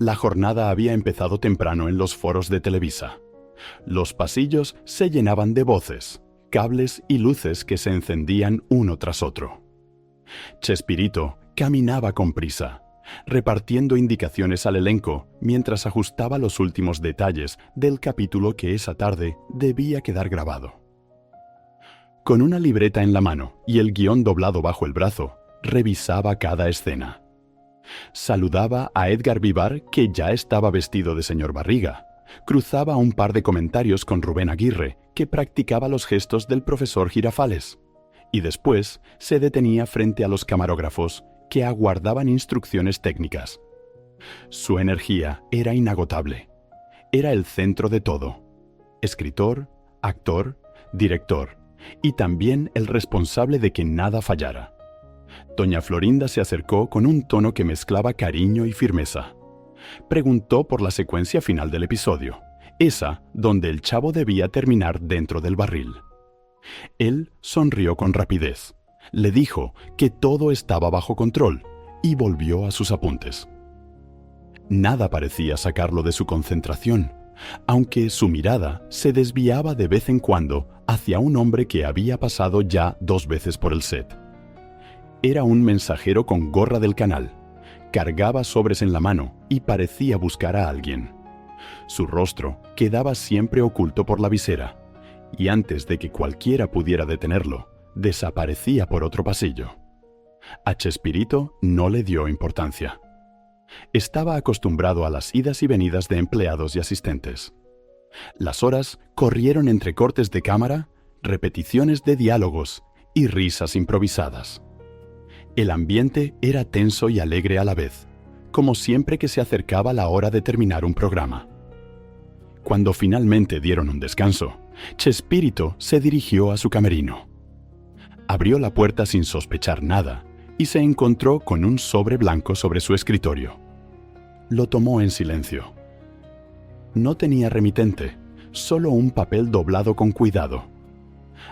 La jornada había empezado temprano en los foros de Televisa. Los pasillos se llenaban de voces, cables y luces que se encendían uno tras otro. Chespirito caminaba con prisa, repartiendo indicaciones al elenco mientras ajustaba los últimos detalles del capítulo que esa tarde debía quedar grabado. Con una libreta en la mano y el guión doblado bajo el brazo, revisaba cada escena. Saludaba a Edgar Vivar, que ya estaba vestido de señor Barriga. Cruzaba un par de comentarios con Rubén Aguirre, que practicaba los gestos del profesor Girafales. Y después se detenía frente a los camarógrafos, que aguardaban instrucciones técnicas. Su energía era inagotable. Era el centro de todo. Escritor, actor, director, y también el responsable de que nada fallara. Doña Florinda se acercó con un tono que mezclaba cariño y firmeza. Preguntó por la secuencia final del episodio, esa donde el chavo debía terminar dentro del barril. Él sonrió con rapidez, le dijo que todo estaba bajo control y volvió a sus apuntes. Nada parecía sacarlo de su concentración, aunque su mirada se desviaba de vez en cuando hacia un hombre que había pasado ya 2 veces por el set. Era un mensajero con gorra del canal. Cargaba sobres en la mano y parecía buscar a alguien. Su rostro quedaba siempre oculto por la visera, y antes de que cualquiera pudiera detenerlo, desaparecía por otro pasillo. A Chespirito no le dio importancia. Estaba acostumbrado a las idas y venidas de empleados y asistentes. Las horas corrieron entre cortes de cámara, repeticiones de diálogos y risas improvisadas. El ambiente era tenso y alegre a la vez, como siempre que se acercaba la hora de terminar un programa. Cuando finalmente dieron un descanso, Chespirito se dirigió a su camerino. Abrió la puerta sin sospechar nada y se encontró con un sobre blanco sobre su escritorio. Lo tomó en silencio. No tenía remitente, solo un papel doblado con cuidado.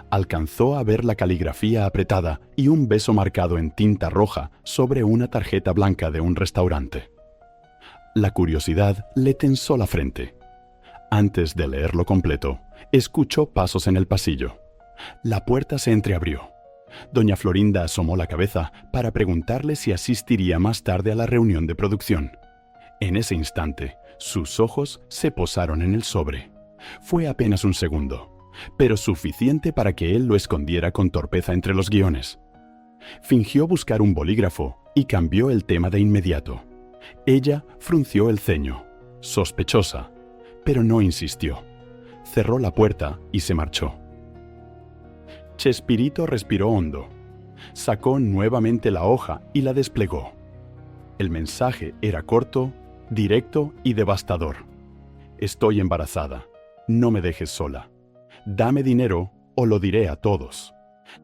Alcanzó a ver la caligrafía apretada y un beso marcado en tinta roja sobre una tarjeta blanca de un restaurante. La curiosidad le tensó la frente. Antes de leerlo completo, escuchó pasos en el pasillo. La puerta se entreabrió. Doña Florinda asomó la cabeza para preguntarle si asistiría más tarde a la reunión de producción. En ese instante, sus ojos se posaron en el sobre. Fue apenas un segundo, pero suficiente para que él lo escondiera con torpeza entre los guiones. Fingió buscar un bolígrafo y cambió el tema de inmediato. Ella frunció el ceño, sospechosa, pero no insistió. Cerró la puerta y se marchó. Chespirito respiró hondo. Sacó nuevamente la hoja y la desplegó. El mensaje era corto, directo y devastador. Estoy embarazada. No me dejes sola. Dame dinero o lo diré a todos.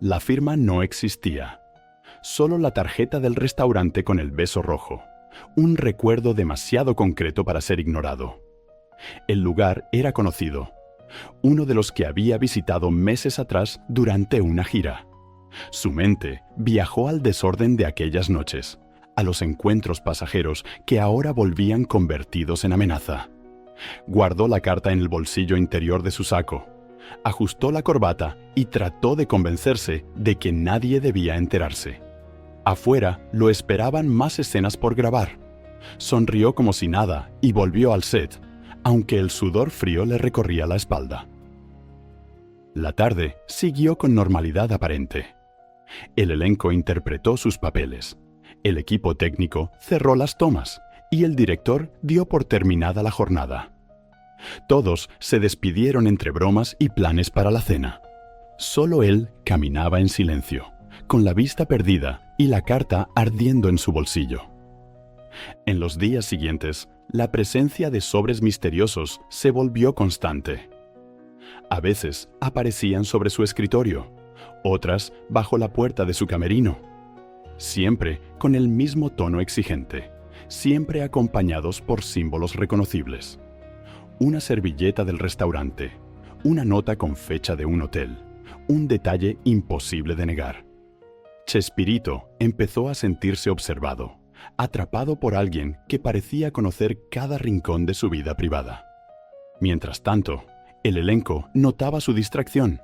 La firma no existía. Solo la tarjeta del restaurante con el beso rojo. Un recuerdo demasiado concreto para ser ignorado. El lugar era conocido. Uno de los que había visitado meses atrás durante una gira. Su mente viajó al desorden de aquellas noches, a los encuentros pasajeros que ahora volvían convertidos en amenaza. Guardó la carta en el bolsillo interior de su saco. Ajustó la corbata y trató de convencerse de que nadie debía enterarse. Afuera lo esperaban más escenas por grabar. Sonrió como si nada y volvió al set, aunque el sudor frío le recorría la espalda. La tarde siguió con normalidad aparente. El elenco interpretó sus papeles. El equipo técnico cerró las tomas y el director dio por terminada la jornada. Todos se despidieron entre bromas y planes para la cena. Solo él caminaba en silencio, con la vista perdida y la carta ardiendo en su bolsillo. En los días siguientes, la presencia de sobres misteriosos se volvió constante. A veces aparecían sobre su escritorio, otras bajo la puerta de su camerino. Siempre con el mismo tono exigente, siempre acompañados por símbolos reconocibles. Una servilleta del restaurante, una nota con fecha de un hotel, un detalle imposible de negar. Chespirito empezó a sentirse observado, atrapado por alguien que parecía conocer cada rincón de su vida privada. Mientras tanto, el elenco notaba su distracción.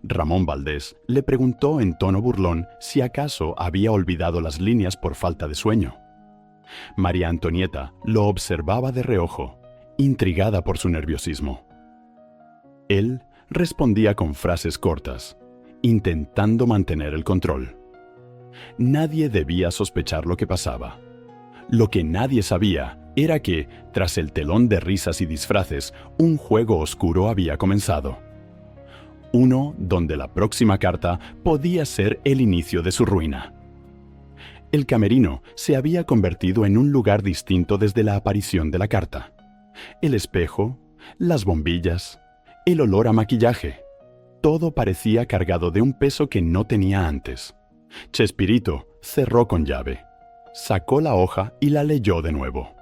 Ramón Valdés le preguntó en tono burlón si acaso había olvidado las líneas por falta de sueño. María Antonieta lo observaba de reojo, intrigada por su nerviosismo. Él respondía con frases cortas, intentando mantener el control. Nadie debía sospechar lo que pasaba. Lo que nadie sabía era que, tras el telón de risas y disfraces, un juego oscuro había comenzado. Uno donde la próxima carta podía ser el inicio de su ruina. El camerino se había convertido en un lugar distinto desde la aparición de la carta. El espejo, las bombillas, el olor a maquillaje. Todo parecía cargado de un peso que no tenía antes. Chespirito cerró con llave. Sacó la hoja y la leyó de nuevo.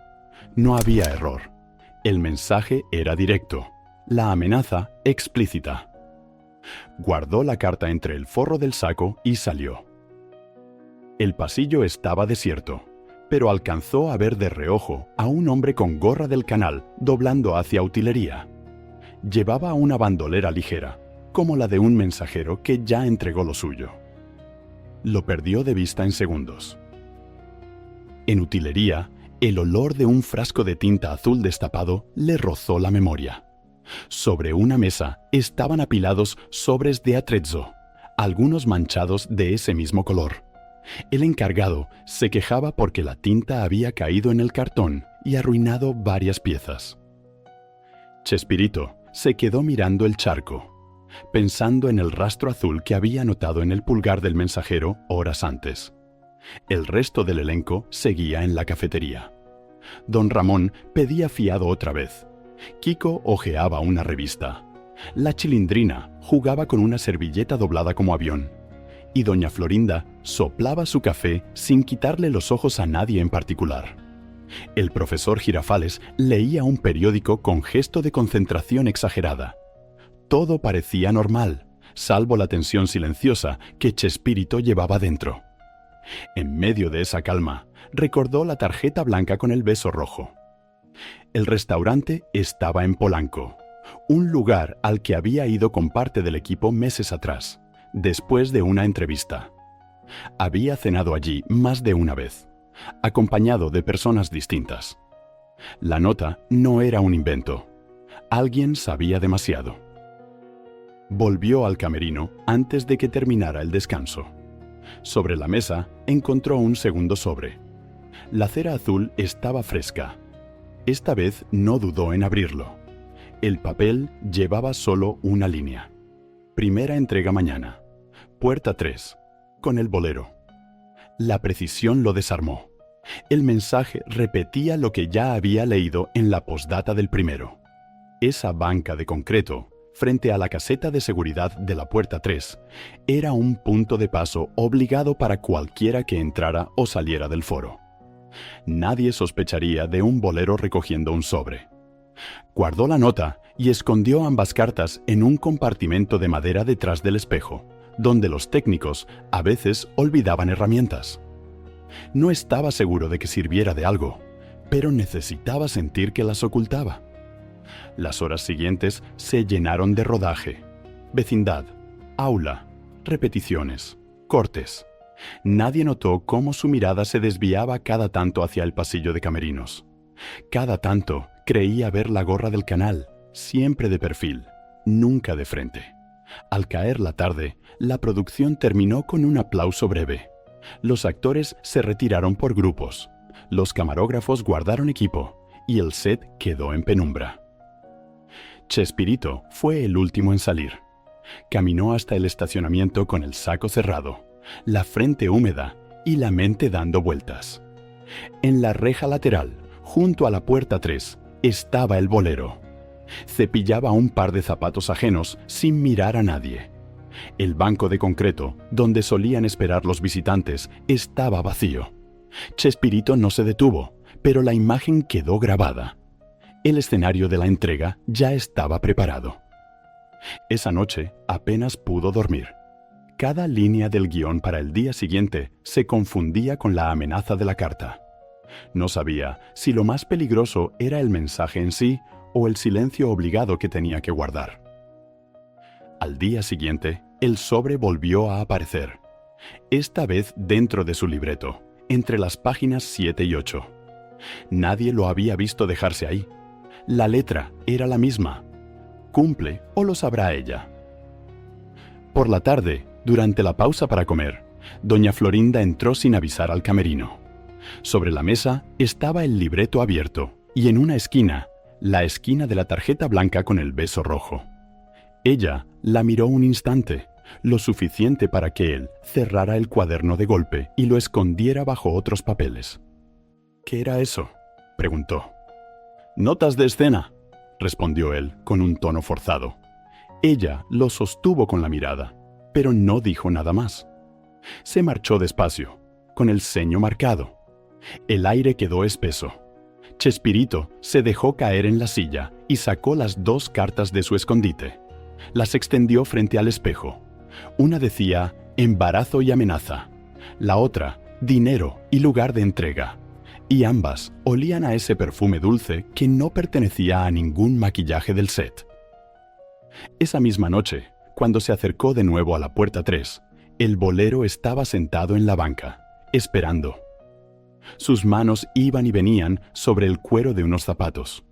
No había error. El mensaje era directo. La amenaza explícita. Guardó la carta entre el forro del saco y salió. El pasillo estaba desierto, pero alcanzó a ver de reojo a un hombre con gorra del canal doblando hacia utilería. Llevaba una bandolera ligera, como la de un mensajero que ya entregó lo suyo. Lo perdió de vista en segundos. En utilería, el olor de un frasco de tinta azul destapado le rozó la memoria. Sobre una mesa estaban apilados sobres de atrezzo, algunos manchados de ese mismo color. El encargado se quejaba porque la tinta había caído en el cartón y arruinado varias piezas. Chespirito se quedó mirando el charco, pensando en el rastro azul que había notado en el pulgar del mensajero horas antes. El resto del elenco seguía en la cafetería. Don Ramón pedía fiado otra vez. Kiko hojeaba una revista. La Chilindrina jugaba con una servilleta doblada como avión. Y doña Florinda soplaba su café sin quitarle los ojos a nadie en particular. El profesor Girafales leía un periódico con gesto de concentración exagerada. Todo parecía normal, salvo la tensión silenciosa que Chespirito llevaba dentro. En medio de esa calma, recordó la tarjeta blanca con el beso rojo. El restaurante estaba en Polanco, un lugar al que había ido con parte del equipo meses atrás, después de una entrevista. Había cenado allí más de una vez, acompañado de personas distintas. La nota no era un invento. Alguien sabía demasiado. Volvió al camerino antes de que terminara el descanso. Sobre la mesa encontró un segundo sobre. La cera azul estaba fresca. Esta vez no dudó en abrirlo. El papel llevaba solo una línea. Primera entrega mañana. Puerta 3. Con el bolero. La precisión lo desarmó. El mensaje repetía lo que ya había leído en la postdata del primero. Esa banca de concreto, frente a la caseta de seguridad de la puerta 3, era un punto de paso obligado para cualquiera que entrara o saliera del foro. Nadie sospecharía de un bolero recogiendo un sobre. Guardó la nota y escondió ambas cartas en un compartimento de madera detrás del espejo, donde los técnicos a veces olvidaban herramientas. No estaba seguro de que sirviera de algo, pero necesitaba sentir que las ocultaba. Las horas siguientes se llenaron de rodaje, vecindad, aula, repeticiones, cortes. Nadie notó cómo su mirada se desviaba cada tanto hacia el pasillo de camerinos. Cada tanto creía ver la gorra del canal, siempre de perfil, nunca de frente. Al caer la tarde, la producción terminó con un aplauso breve. Los actores se retiraron por grupos, los camarógrafos guardaron equipo y el set quedó en penumbra. Chespirito fue el último en salir. Caminó hasta el estacionamiento con el saco cerrado, la frente húmeda y la mente dando vueltas. En la reja lateral, junto a la puerta 3, estaba el bolero. Cepillaba un par de zapatos ajenos sin mirar a nadie. El banco de concreto, donde solían esperar los visitantes, estaba vacío. Chespirito no se detuvo, pero la imagen quedó grabada. El escenario de la entrega ya estaba preparado. Esa noche apenas pudo dormir. Cada línea del guión para el día siguiente se confundía con la amenaza de la carta. No sabía si lo más peligroso era el mensaje en sí o el silencio obligado que tenía que guardar. Al día siguiente, el sobre volvió a aparecer, esta vez dentro de su libreto, entre las páginas 7 y 8. Nadie lo había visto dejarse ahí. La letra era la misma. ¿Cumple o lo sabrá ella? Por la tarde, durante la pausa para comer, doña Florinda entró sin avisar al camerino. Sobre la mesa estaba el libreto abierto y en una esquina, la esquina de la tarjeta blanca con el beso rojo. Ella la miró un instante, lo suficiente para que él cerrara el cuaderno de golpe y lo escondiera bajo otros papeles. «¿Qué era eso?», preguntó. «Notas de escena», respondió él con un tono forzado. Ella lo sostuvo con la mirada, pero no dijo nada más. Se marchó despacio, con el ceño marcado. El aire quedó espeso. Chespirito se dejó caer en la silla y sacó las 2 cartas de su escondite. Las extendió frente al espejo. Una decía embarazo y amenaza. La otra, dinero y lugar de entrega. Y ambas olían a ese perfume dulce que no pertenecía a ningún maquillaje del set. Esa misma noche, cuando se acercó de nuevo a la puerta 3, el bolero estaba sentado en la banca, esperando. Sus manos iban y venían sobre el cuero de unos zapatos.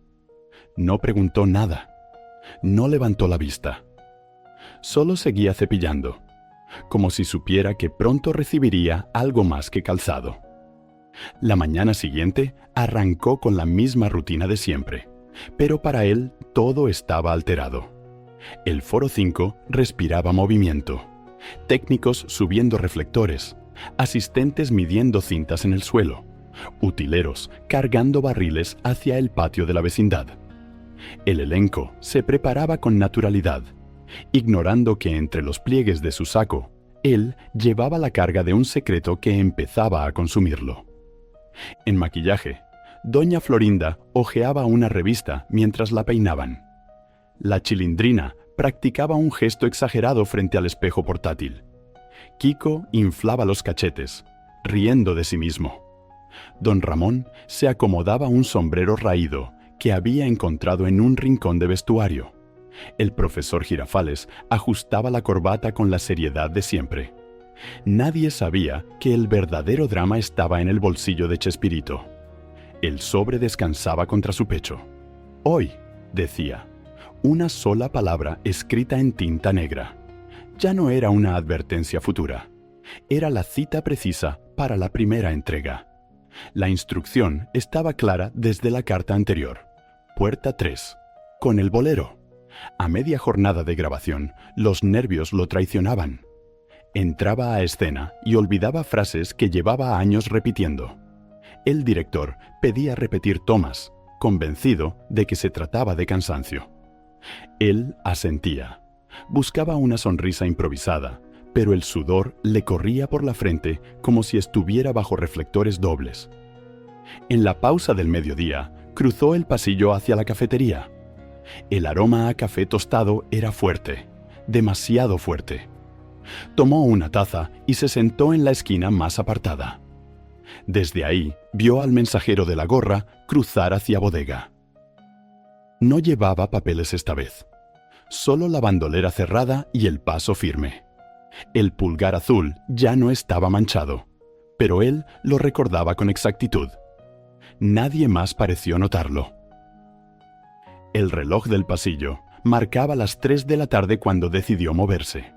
No preguntó nada. No levantó la vista. Solo seguía cepillando, como si supiera que pronto recibiría algo más que calzado. La mañana siguiente arrancó con la misma rutina de siempre, pero para él todo estaba alterado. El foro 5 respiraba movimiento, técnicos subiendo reflectores, asistentes midiendo cintas en el suelo, utileros cargando barriles hacia el patio de la vecindad. El elenco se preparaba con naturalidad, ignorando que entre los pliegues de su saco, él llevaba la carga de un secreto que empezaba a consumirlo. En maquillaje, doña Florinda hojeaba una revista mientras la peinaban. La Chilindrina practicaba un gesto exagerado frente al espejo portátil. Kiko inflaba los cachetes, riendo de sí mismo. Don Ramón se acomodaba un sombrero raído que había encontrado en un rincón de vestuario. El profesor Girafales ajustaba la corbata con la seriedad de siempre. Nadie sabía que el verdadero drama estaba en el bolsillo de Chespirito. El sobre descansaba contra su pecho. «Hoy», decía, una sola palabra escrita en tinta negra. Ya no era una advertencia futura. Era la cita precisa para la primera entrega. La instrucción estaba clara desde la carta anterior. Puerta 3. Con el bolero. A media jornada de grabación, los nervios lo traicionaban. Entraba a escena y olvidaba frases que llevaba años repitiendo. El director pedía repetir tomas, convencido de que se trataba de cansancio. Él asentía. Buscaba una sonrisa improvisada, pero el sudor le corría por la frente como si estuviera bajo reflectores dobles. En la pausa del mediodía, cruzó el pasillo hacia la cafetería. El aroma a café tostado era fuerte, demasiado fuerte. Tomó una taza y se sentó en la esquina más apartada. Desde ahí, vio al mensajero de la gorra cruzar hacia bodega. No llevaba papeles esta vez. Solo la bandolera cerrada y el paso firme. El pulgar azul ya no estaba manchado, pero él lo recordaba con exactitud. Nadie más pareció notarlo. El reloj del pasillo marcaba las 3 de la tarde cuando decidió moverse.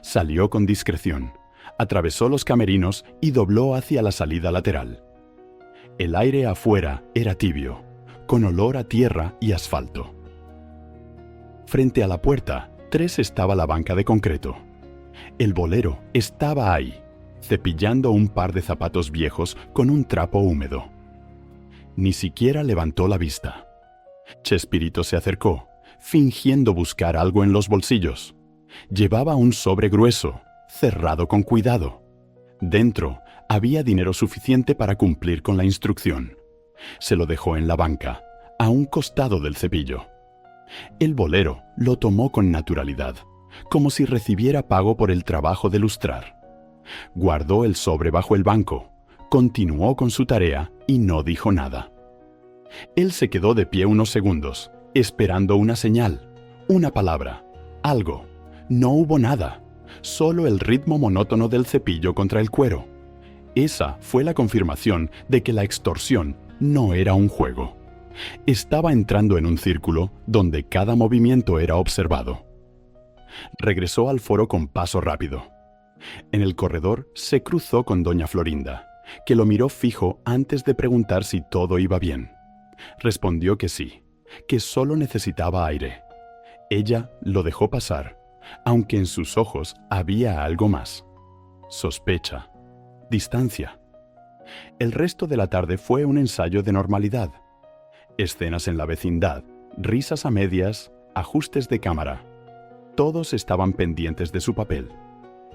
Salió con discreción, atravesó los camerinos y dobló hacia la salida lateral. El aire afuera era tibio, con olor a tierra y asfalto. Frente a la puerta 3 estaba la banca de concreto. El bolero estaba ahí, cepillando un par de zapatos viejos con un trapo húmedo. Ni siquiera levantó la vista. Chespirito se acercó, fingiendo buscar algo en los bolsillos. Llevaba un sobre grueso, cerrado con cuidado. Dentro había dinero suficiente para cumplir con la instrucción. Se lo dejó en la banca, a un costado del cepillo. El bolero lo tomó con naturalidad, como si recibiera pago por el trabajo de lustrar. Guardó el sobre bajo el banco, continuó con su tarea y no dijo nada. Él se quedó de pie unos segundos, esperando una señal, una palabra, algo. No hubo nada, solo el ritmo monótono del cepillo contra el cuero. Esa fue la confirmación de que la extorsión no era un juego. Estaba entrando en un círculo donde cada movimiento era observado. Regresó al foro con paso rápido. En el corredor se cruzó con doña Florinda, que lo miró fijo antes de preguntar si todo iba bien. Respondió que sí, que solo necesitaba aire. Ella lo dejó pasar, aunque en sus ojos había algo más. Sospecha, distancia. El resto de la tarde fue un ensayo de normalidad. Escenas en la vecindad, risas a medias, ajustes de cámara. Todos estaban pendientes de su papel.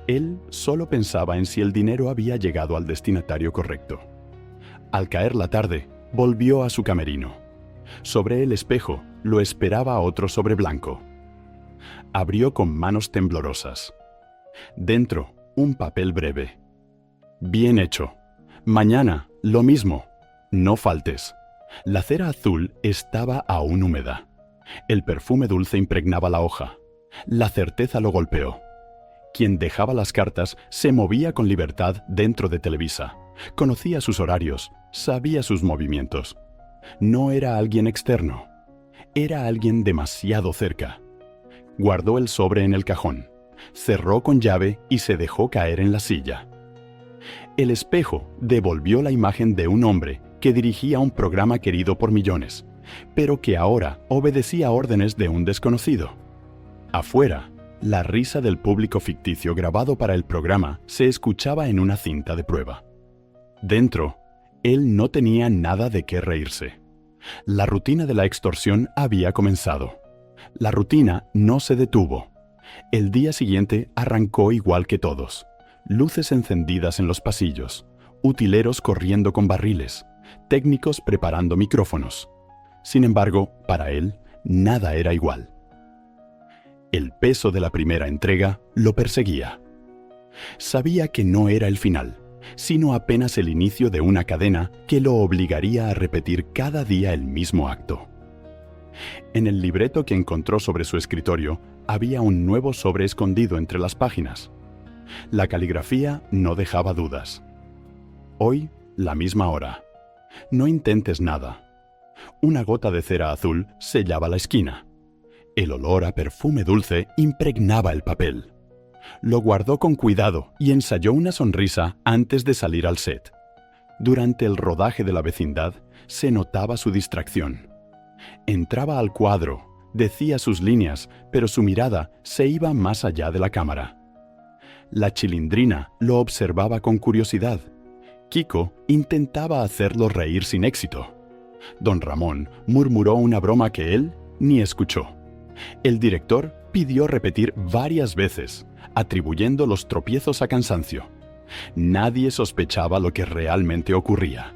Él solo pensaba en si el dinero había llegado al destinatario correcto. Al caer la tarde, volvió a su camerino. Sobre el espejo lo esperaba otro sobre blanco. Abrió con manos temblorosas. Dentro, un papel breve. Bien hecho. Mañana, lo mismo. No faltes. La cera azul estaba aún húmeda. El perfume dulce impregnaba la hoja. La certeza lo golpeó. Quien dejaba las cartas se movía con libertad dentro de Televisa. Conocía sus horarios, sabía sus movimientos. No era alguien externo. Era alguien demasiado cerca. Guardó el sobre en el cajón, cerró con llave y se dejó caer en la silla. El espejo devolvió la imagen de un hombre que dirigía un programa querido por millones, pero que ahora obedecía órdenes de un desconocido. Afuera, la risa del público ficticio grabado para el programa se escuchaba en una cinta de prueba. Dentro, él no tenía nada de qué reírse. La rutina de la extorsión había comenzado. La rutina no se detuvo. El día siguiente arrancó igual que todos. Luces encendidas en los pasillos, utileros corriendo con barriles, técnicos preparando micrófonos. Sin embargo, para él, nada era igual. El peso de la primera entrega lo perseguía. Sabía que no era el final, sino apenas el inicio de una cadena que lo obligaría a repetir cada día el mismo acto. En el libreto que encontró sobre su escritorio había un nuevo sobre escondido entre las páginas. La caligrafía no dejaba dudas. Hoy, la misma hora. No intentes nada. Una gota de cera azul sellaba la esquina. El olor a perfume dulce impregnaba el papel. Lo guardó con cuidado y ensayó una sonrisa antes de salir al set. Durante el rodaje de la vecindad, se notaba su distracción. Entraba al cuadro, decía sus líneas, pero su mirada se iba más allá de la cámara. La Chilindrina lo observaba con curiosidad. Kiko intentaba hacerlo reír sin éxito. Don Ramón murmuró una broma que él ni escuchó. El director pidió repetir varias veces, atribuyendo los tropiezos a cansancio. Nadie sospechaba lo que realmente ocurría.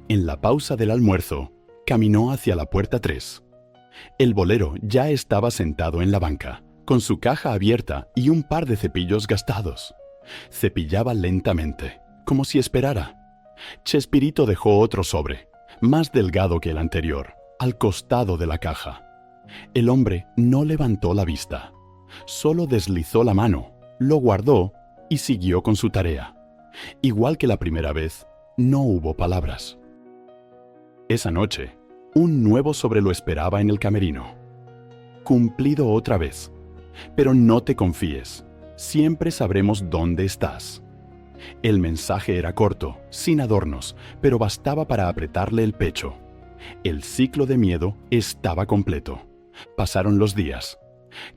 En la pausa del almuerzo, caminó hacia la puerta 3. El bolero ya estaba sentado en la banca, con su caja abierta y un par de cepillos gastados. Cepillaba lentamente, como si esperara. Chespirito dejó otro sobre, más delgado que el anterior, al costado de la caja. El hombre no levantó la vista. Solo deslizó la mano, lo guardó y siguió con su tarea. Igual que la primera vez, no hubo palabras. Esa noche, un nuevo sobre lo esperaba en el camerino. Cumplido otra vez. Pero no te confíes. Siempre sabremos dónde estás. El mensaje era corto, sin adornos, pero bastaba para apretarle el pecho. El ciclo de miedo estaba completo. Pasaron los días.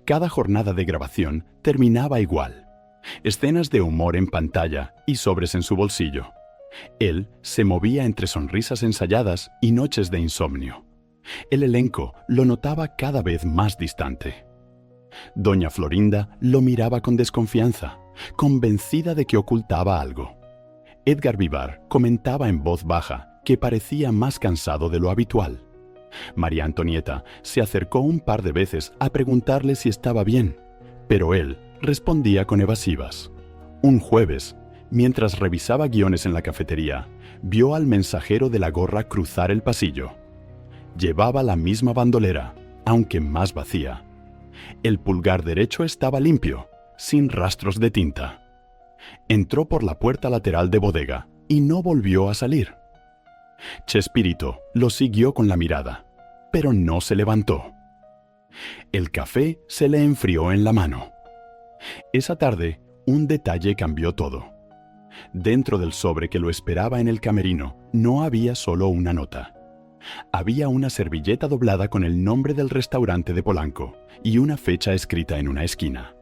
Cada jornada de grabación terminaba igual. Escenas de humor en pantalla y sobres en su bolsillo. Él se movía entre sonrisas ensayadas y noches de insomnio. El elenco lo notaba cada vez más distante. Doña Florinda lo miraba con desconfianza, convencida de que ocultaba algo. Edgar Vivar comentaba en voz baja que parecía más cansado de lo habitual. María Antonieta se acercó un par de veces a preguntarle si estaba bien, pero él respondía con evasivas. Un jueves, mientras revisaba guiones en la cafetería, vio al mensajero de la gorra cruzar el pasillo. Llevaba la misma bandolera, aunque más vacía. El pulgar derecho estaba limpio, sin rastros de tinta. Entró por la puerta lateral de bodega y no volvió a salir. Chespirito lo siguió con la mirada, pero no se levantó. El café se le enfrió en la mano. Esa tarde, un detalle cambió todo. Dentro del sobre que lo esperaba en el camerino no había solo una nota. Había una servilleta doblada con el nombre del restaurante de Polanco y una fecha escrita en una esquina.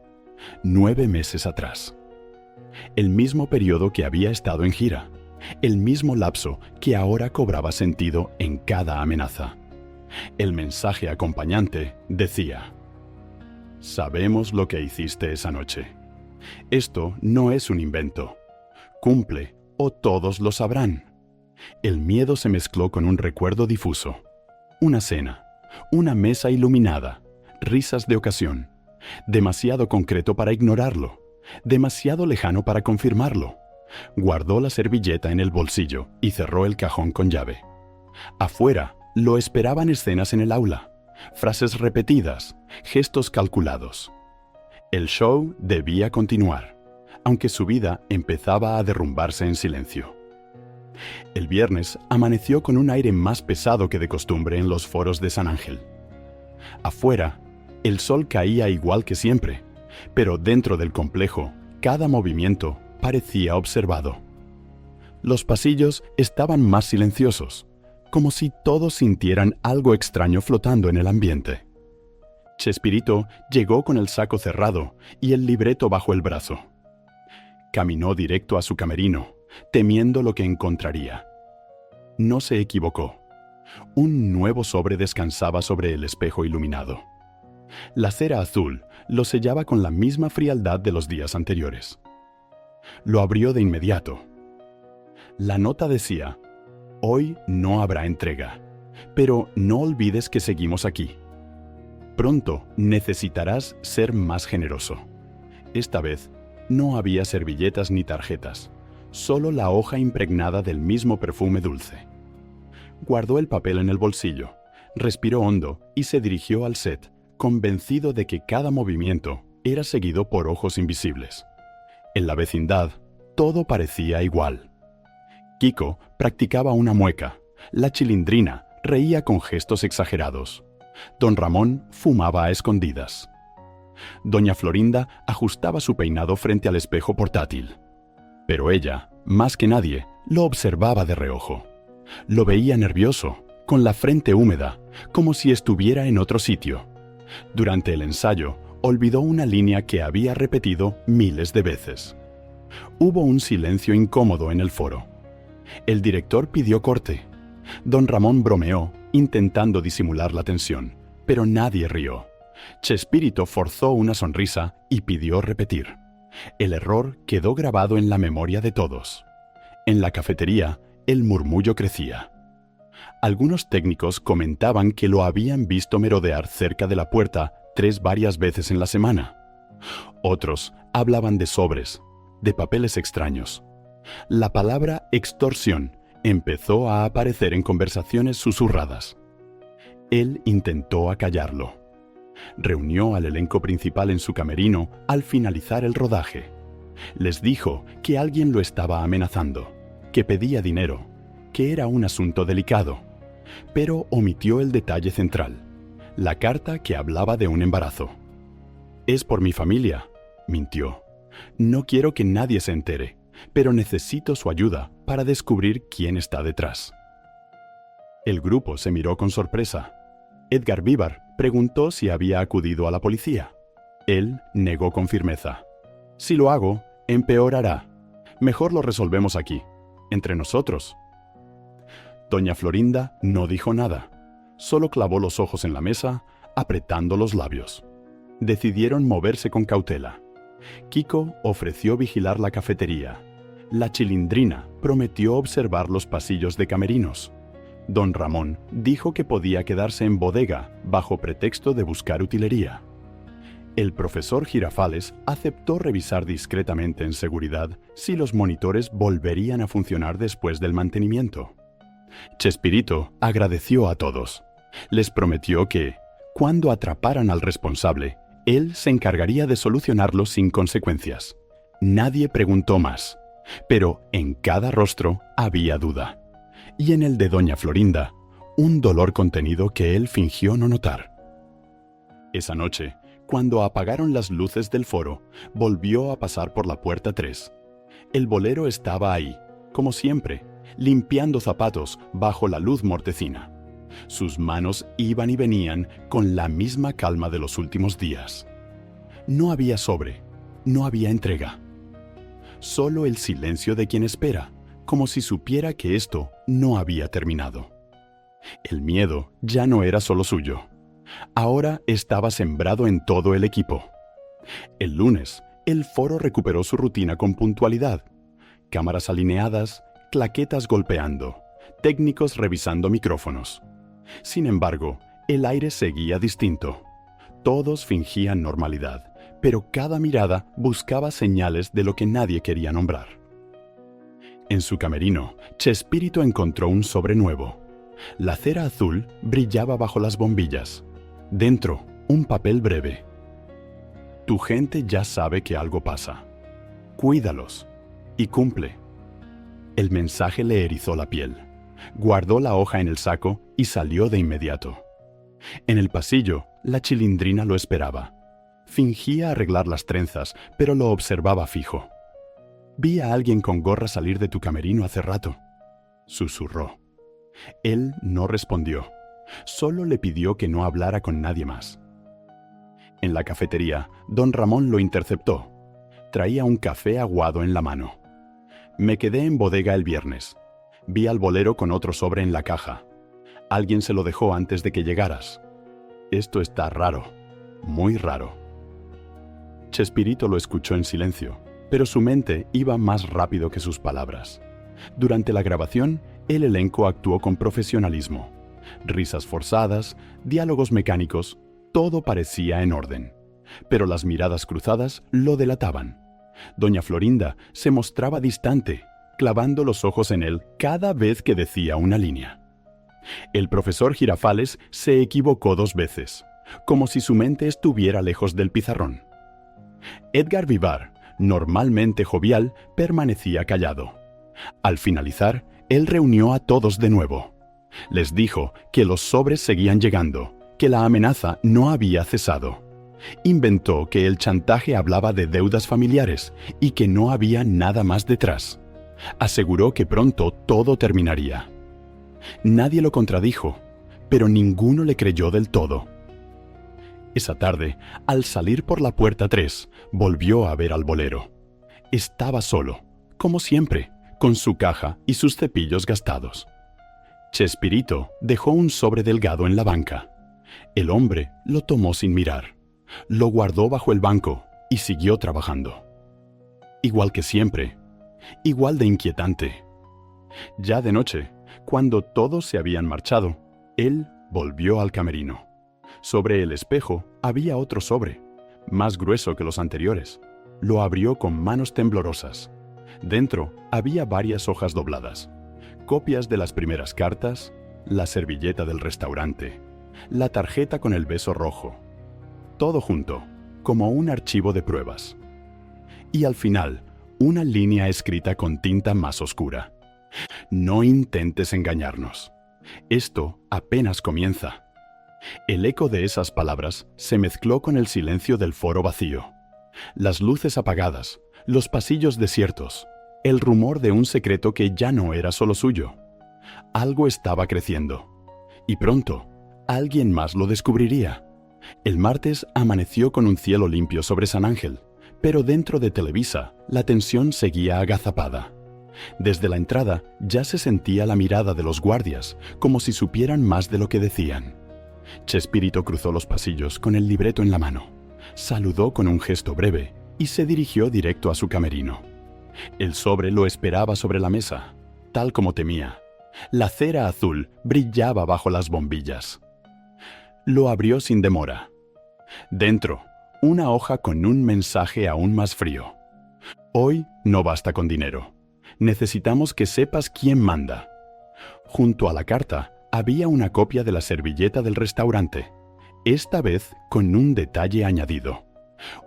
9 meses atrás. El mismo periodo que había estado en gira. El mismo lapso que ahora cobraba sentido en cada amenaza. El mensaje acompañante decía: «Sabemos lo que hiciste esa noche. Esto no es un invento. Cumple o todos lo sabrán». El miedo se mezcló con un recuerdo difuso. Una cena, una mesa iluminada, risas de ocasión. Demasiado concreto para ignorarlo, demasiado lejano para confirmarlo. Guardó la servilleta en el bolsillo y cerró el cajón con llave. Afuera lo esperaban escenas en el aula, frases repetidas, gestos calculados. El show debía continuar, aunque su vida empezaba a derrumbarse en silencio. El viernes amaneció con un aire más pesado que de costumbre en los foros de San Ángel. Afuera, el sol caía igual que siempre, pero dentro del complejo, cada movimiento parecía observado. Los pasillos estaban más silenciosos, como si todos sintieran algo extraño flotando en el ambiente. Chespirito llegó con el saco cerrado y el libreto bajo el brazo. Caminó directo a su camerino, temiendo lo que encontraría. No se equivocó. Un nuevo sobre descansaba sobre el espejo iluminado. La cera azul lo sellaba con la misma frialdad de los días anteriores. Lo abrió de inmediato. La nota decía: «Hoy no habrá entrega, pero no olvides que seguimos aquí. Pronto necesitarás ser más generoso». Esta vez no había servilletas ni tarjetas, solo la hoja impregnada del mismo perfume dulce. Guardó el papel en el bolsillo, respiró hondo y se dirigió al set, convencido de que cada movimiento era seguido por ojos invisibles. En la vecindad, todo parecía igual. Kiko practicaba una mueca, la Chilindrina reía con gestos exagerados. Don Ramón fumaba a escondidas. Doña Florinda ajustaba su peinado frente al espejo portátil. Pero ella, más que nadie, lo observaba de reojo. Lo veía nervioso, con la frente húmeda, como si estuviera en otro sitio. Durante el ensayo, olvidó una línea que había repetido miles de veces. Hubo un silencio incómodo en el foro. El director pidió corte. Don Ramón bromeó, intentando disimular la tensión, pero nadie rió. Chespirito forzó una sonrisa y pidió repetir. El error quedó grabado en la memoria de todos. En la cafetería, el murmullo crecía. Algunos técnicos comentaban que lo habían visto merodear cerca de la puerta 3 varias veces en la semana. Otros hablaban de sobres, de papeles extraños. La palabra extorsión empezó a aparecer en conversaciones susurradas. Él intentó acallarlo. Reunió al elenco principal en su camerino al finalizar el rodaje. Les dijo que alguien lo estaba amenazando, que pedía dinero, que era un asunto delicado, pero omitió el detalle central, la carta que hablaba de un embarazo. «Es por mi familia», mintió. «No quiero que nadie se entere, pero necesito su ayuda para descubrir quién está detrás». El grupo se miró con sorpresa. Edgar Vivar preguntó si había acudido a la policía. Él negó con firmeza. «Si lo hago, empeorará. Mejor lo resolvemos aquí, entre nosotros». Doña Florinda no dijo nada, solo clavó los ojos en la mesa, apretando los labios. Decidieron moverse con cautela. Kiko ofreció vigilar la cafetería. La Chilindrina prometió observar los pasillos de camerinos. Don Ramón dijo que podía quedarse en bodega bajo pretexto de buscar utilería. El profesor Girafales aceptó revisar discretamente en seguridad si los monitores volverían a funcionar después del mantenimiento. Chespirito agradeció a todos. Les prometió que, cuando atraparan al responsable, él se encargaría de solucionarlo sin consecuencias. Nadie preguntó más, pero en cada rostro había duda. Y en el de doña Florinda, un dolor contenido que él fingió no notar. Esa noche, cuando apagaron las luces del foro, volvió a pasar por la puerta 3. El bolero estaba ahí, como siempre, limpiando zapatos bajo la luz mortecina. Sus manos iban y venían con la misma calma de los últimos días. No había sobre, no había entrega. Solo el silencio de quien espera, como si supiera que esto no había terminado. El miedo ya no era solo suyo. Ahora estaba sembrado en todo el equipo. El lunes, el foro recuperó su rutina con puntualidad. Cámaras alineadas, claquetas golpeando, técnicos revisando micrófonos. Sin embargo, el aire seguía distinto. Todos fingían normalidad, pero cada mirada buscaba señales de lo que nadie quería nombrar. En su camerino, Chespirito encontró un sobre nuevo. La cera azul brillaba bajo las bombillas. Dentro, un papel breve. Tu gente ya sabe que algo pasa. Cuídalos y cumple. El mensaje le erizó la piel. Guardó la hoja en el saco y salió de inmediato. En el pasillo, la Chilindrina lo esperaba. Fingía arreglar las trenzas, pero lo observaba fijo. Vi a alguien con gorra salir de tu camerino hace rato, susurró. Él no respondió. Solo le pidió que no hablara con nadie más. En la cafetería, don Ramón lo interceptó. Traía un café aguado en la mano. Me quedé en bodega el viernes. Vi al bolero con otro sobre en la caja. Alguien se lo dejó antes de que llegaras. Esto está raro, muy raro. Chespirito lo escuchó en silencio, pero su mente iba más rápido que sus palabras. Durante la grabación, el elenco actuó con profesionalismo. Risas forzadas, diálogos mecánicos, todo parecía en orden. Pero las miradas cruzadas lo delataban. Doña Florinda se mostraba distante, clavando los ojos en él cada vez que decía una línea. El profesor Girafales se equivocó 2 veces, como si su mente estuviera lejos del pizarrón. Edgar Vivar, normalmente jovial, permanecía callado. Al finalizar, él reunió a todos de nuevo. Les dijo que los sobres seguían llegando, que la amenaza no había cesado. Inventó que el chantaje hablaba de deudas familiares y que no había nada más detrás. Aseguró que pronto todo terminaría. Nadie lo contradijo, pero ninguno le creyó del todo. Esa tarde, al salir por la puerta 3, volvió a ver al bolero. Estaba solo, como siempre, con su caja y sus cepillos gastados. Chespirito dejó un sobre delgado en la banca. El hombre lo tomó sin mirar. Lo guardó bajo el banco y siguió trabajando. Igual que siempre, igual de inquietante. Ya de noche, cuando todos se habían marchado, él volvió al camerino. Sobre el espejo había otro sobre, más grueso que los anteriores. Lo abrió con manos temblorosas. Dentro había varias hojas dobladas, copias de las primeras cartas, la servilleta del restaurante, la tarjeta con el beso rojo. Todo junto, como un archivo de pruebas. Y al final, una línea escrita con tinta más oscura. No intentes engañarnos. Esto apenas comienza. El eco de esas palabras se mezcló con el silencio del foro vacío. Las luces apagadas, los pasillos desiertos, el rumor de un secreto que ya no era solo suyo. Algo estaba creciendo. Y pronto, alguien más lo descubriría. El martes amaneció con un cielo limpio sobre San Ángel, pero dentro de Televisa la tensión seguía agazapada. Desde la entrada ya se sentía la mirada de los guardias, como si supieran más de lo que decían. Chespirito cruzó los pasillos con el libreto en la mano, saludó con un gesto breve y se dirigió directo a su camerino. El sobre lo esperaba sobre la mesa, tal como temía. La cera azul brillaba bajo las bombillas. Lo abrió sin demora. Dentro, una hoja con un mensaje aún más frío. Hoy no basta con dinero. Necesitamos que sepas quién manda. Junto a la carta había una copia de la servilleta del restaurante, esta vez con un detalle añadido,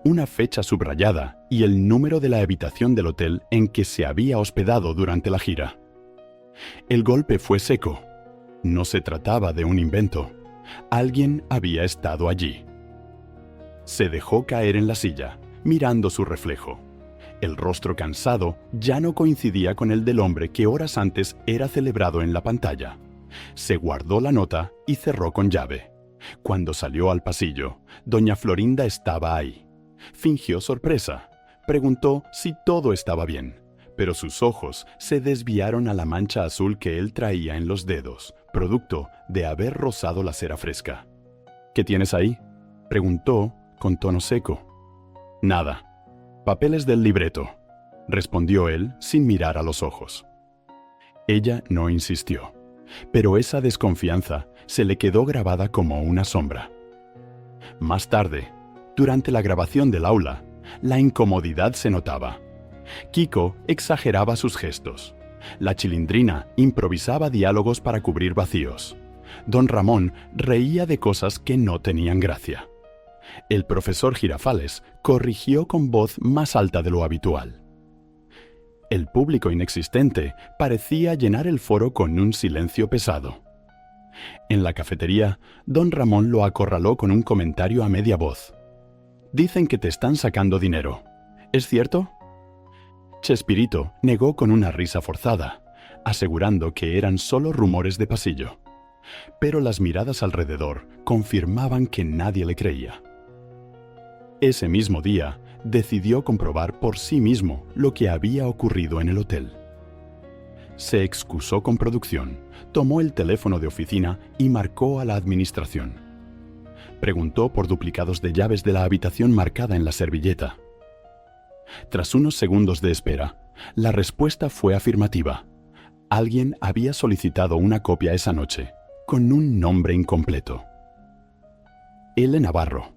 una fecha subrayada y el número de la habitación del hotel en que se había hospedado durante la gira. El golpe fue seco. No se trataba de un invento. Alguien había estado allí. Se dejó caer en la silla, mirando su reflejo. El rostro cansado ya no coincidía con el del hombre que horas antes era celebrado en la pantalla. Se guardó la nota y cerró con llave. Cuando salió al pasillo, doña Florinda estaba ahí. Fingió sorpresa. Preguntó si todo estaba bien, pero sus ojos se desviaron a la mancha azul que él traía en los dedos, producto de haber rozado la cera fresca. «¿Qué tienes ahí?», preguntó con tono seco. «Nada. Papeles del libreto», respondió él sin mirar a los ojos. Ella no insistió, pero esa desconfianza se le quedó grabada como una sombra. Más tarde, durante la grabación del aula, la incomodidad se notaba. Kiko exageraba sus gestos. La Chilindrina improvisaba diálogos para cubrir vacíos. Don Ramón reía de cosas que no tenían gracia. El profesor Girafales corrigió con voz más alta de lo habitual. El público inexistente parecía llenar el foro con un silencio pesado. En la cafetería, don Ramón lo acorraló con un comentario a media voz. «Dicen que te están sacando dinero. ¿Es cierto?». Chespirito negó con una risa forzada, asegurando que eran solo rumores de pasillo. Pero las miradas alrededor confirmaban que nadie le creía. Ese mismo día, decidió comprobar por sí mismo lo que había ocurrido en el hotel. Se excusó con producción, tomó el teléfono de oficina y marcó a la administración. Preguntó por duplicados de llaves de la habitación marcada en la servilleta. Tras unos segundos de espera, la respuesta fue afirmativa. Alguien había solicitado una copia esa noche, con un nombre incompleto. L. Navarro.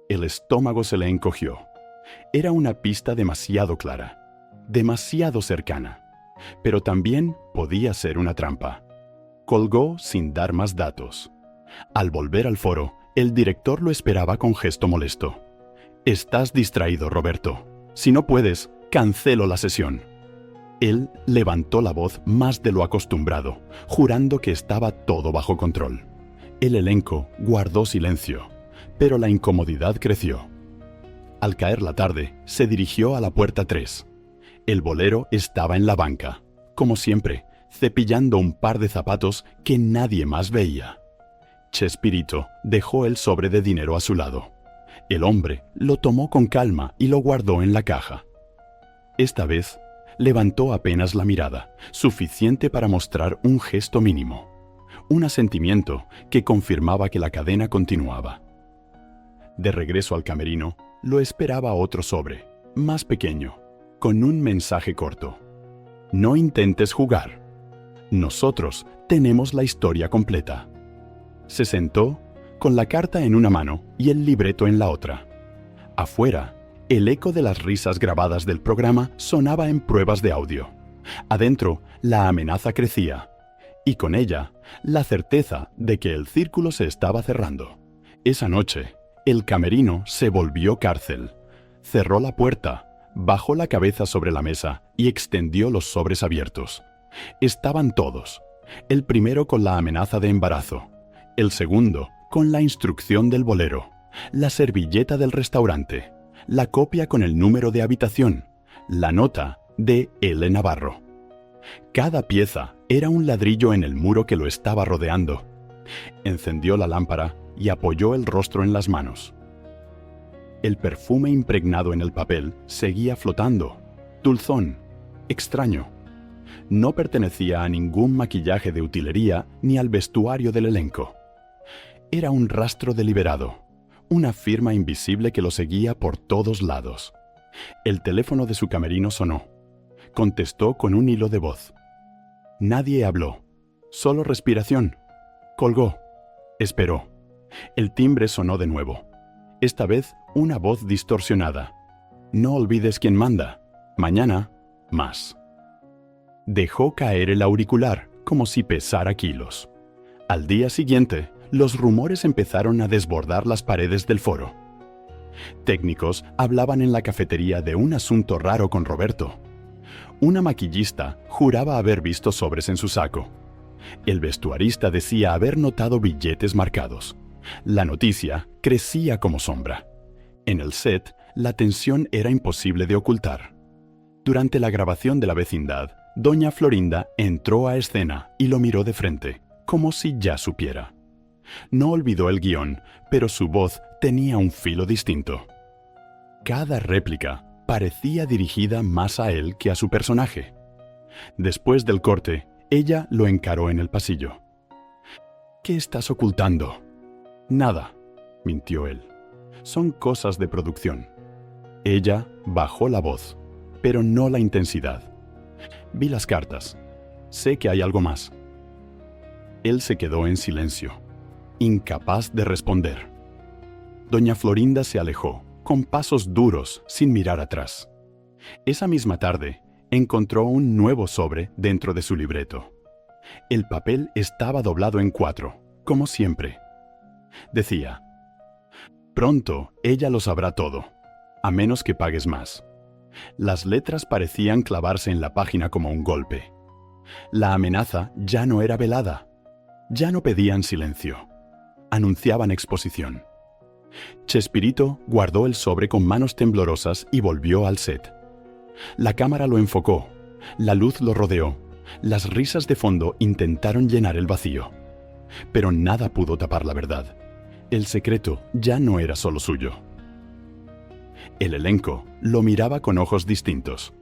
El estómago se le encogió. Era una pista demasiado clara, demasiado cercana, pero también podía ser una trampa. Colgó sin dar más datos. Al volver al foro, el director lo esperaba con gesto molesto. «Estás distraído, Roberto. Si no puedes, cancelo la sesión». Él levantó la voz más de lo acostumbrado, jurando que estaba todo bajo control. El elenco guardó silencio, pero la incomodidad creció. Al caer la tarde, se dirigió a la puerta 3. El bolero estaba en la banca, como siempre, cepillando un par de zapatos que nadie más veía. Chespirito dejó el sobre de dinero a su lado. El hombre lo tomó con calma y lo guardó en la caja. Esta vez, levantó apenas la mirada, suficiente para mostrar un gesto mínimo, un asentimiento que confirmaba que la cadena continuaba. De regreso al camerino, lo esperaba otro sobre, más pequeño, con un mensaje corto. «No intentes jugar. Nosotros tenemos la historia completa». Se sentó, con la carta en una mano y el libreto en la otra. Afuera, el eco de las risas grabadas del programa sonaba en pruebas de audio. Adentro, la amenaza crecía, y con ella, la certeza de que el círculo se estaba cerrando. Esa noche, el camerino se volvió cárcel. Cerró la puerta, bajó la cabeza sobre la mesa y extendió los sobres abiertos. Estaban todos. El primero con la amenaza de embarazo. El segundo con la instrucción del bolero. La servilleta del restaurante. La copia con el número de habitación. La nota de L. Navarro. Cada pieza era un ladrillo en el muro que lo estaba rodeando. Encendió la lámpara y apoyó el rostro en las manos. El perfume impregnado en el papel seguía flotando, dulzón, extraño. No pertenecía a ningún maquillaje de utilería ni al vestuario del elenco. Era un rastro deliberado, una firma invisible que lo seguía por todos lados. El teléfono de su camerino sonó. Contestó con un hilo de voz. Nadie habló, solo respiración. Colgó. Esperó. El timbre sonó de nuevo. Esta vez una voz distorsionada. No olvides quién manda. Mañana, más. Dejó caer el auricular como si pesara kilos. Al día siguiente, los rumores empezaron a desbordar las paredes del foro. Técnicos hablaban en la cafetería de un asunto raro con Roberto. Una maquillista juraba haber visto sobres en su saco. El vestuarista decía haber notado billetes marcados. La noticia crecía como sombra. En el set, la tensión era imposible de ocultar. Durante la grabación de La vecindad, doña Florinda entró a escena y lo miró de frente, como si ya supiera. No olvidó el guión, pero su voz tenía un filo distinto. Cada réplica parecía dirigida más a él que a su personaje. Después del corte, ella lo encaró en el pasillo. «¿Qué estás ocultando?» «Nada», mintió él. «Son cosas de producción». Ella bajó la voz, pero no la intensidad. «Vi las cartas. Sé que hay algo más». Él se quedó en silencio, incapaz de responder. Doña Florinda se alejó, con pasos duros, sin mirar atrás. Esa misma tarde, encontró un nuevo sobre dentro de su libreto. El papel estaba doblado en 4, como siempre. Decía: «Pronto ella lo sabrá todo, a menos que pagues más». Las letras parecían clavarse en la página como un golpe. La amenaza ya no era velada. Ya no pedían silencio. Anunciaban exposición. Chespirito guardó el sobre con manos temblorosas y volvió al set. La cámara lo enfocó, la luz lo rodeó, las risas de fondo intentaron llenar el vacío. Pero nada pudo tapar la verdad. El secreto ya no era solo suyo. El elenco lo miraba con ojos distintos.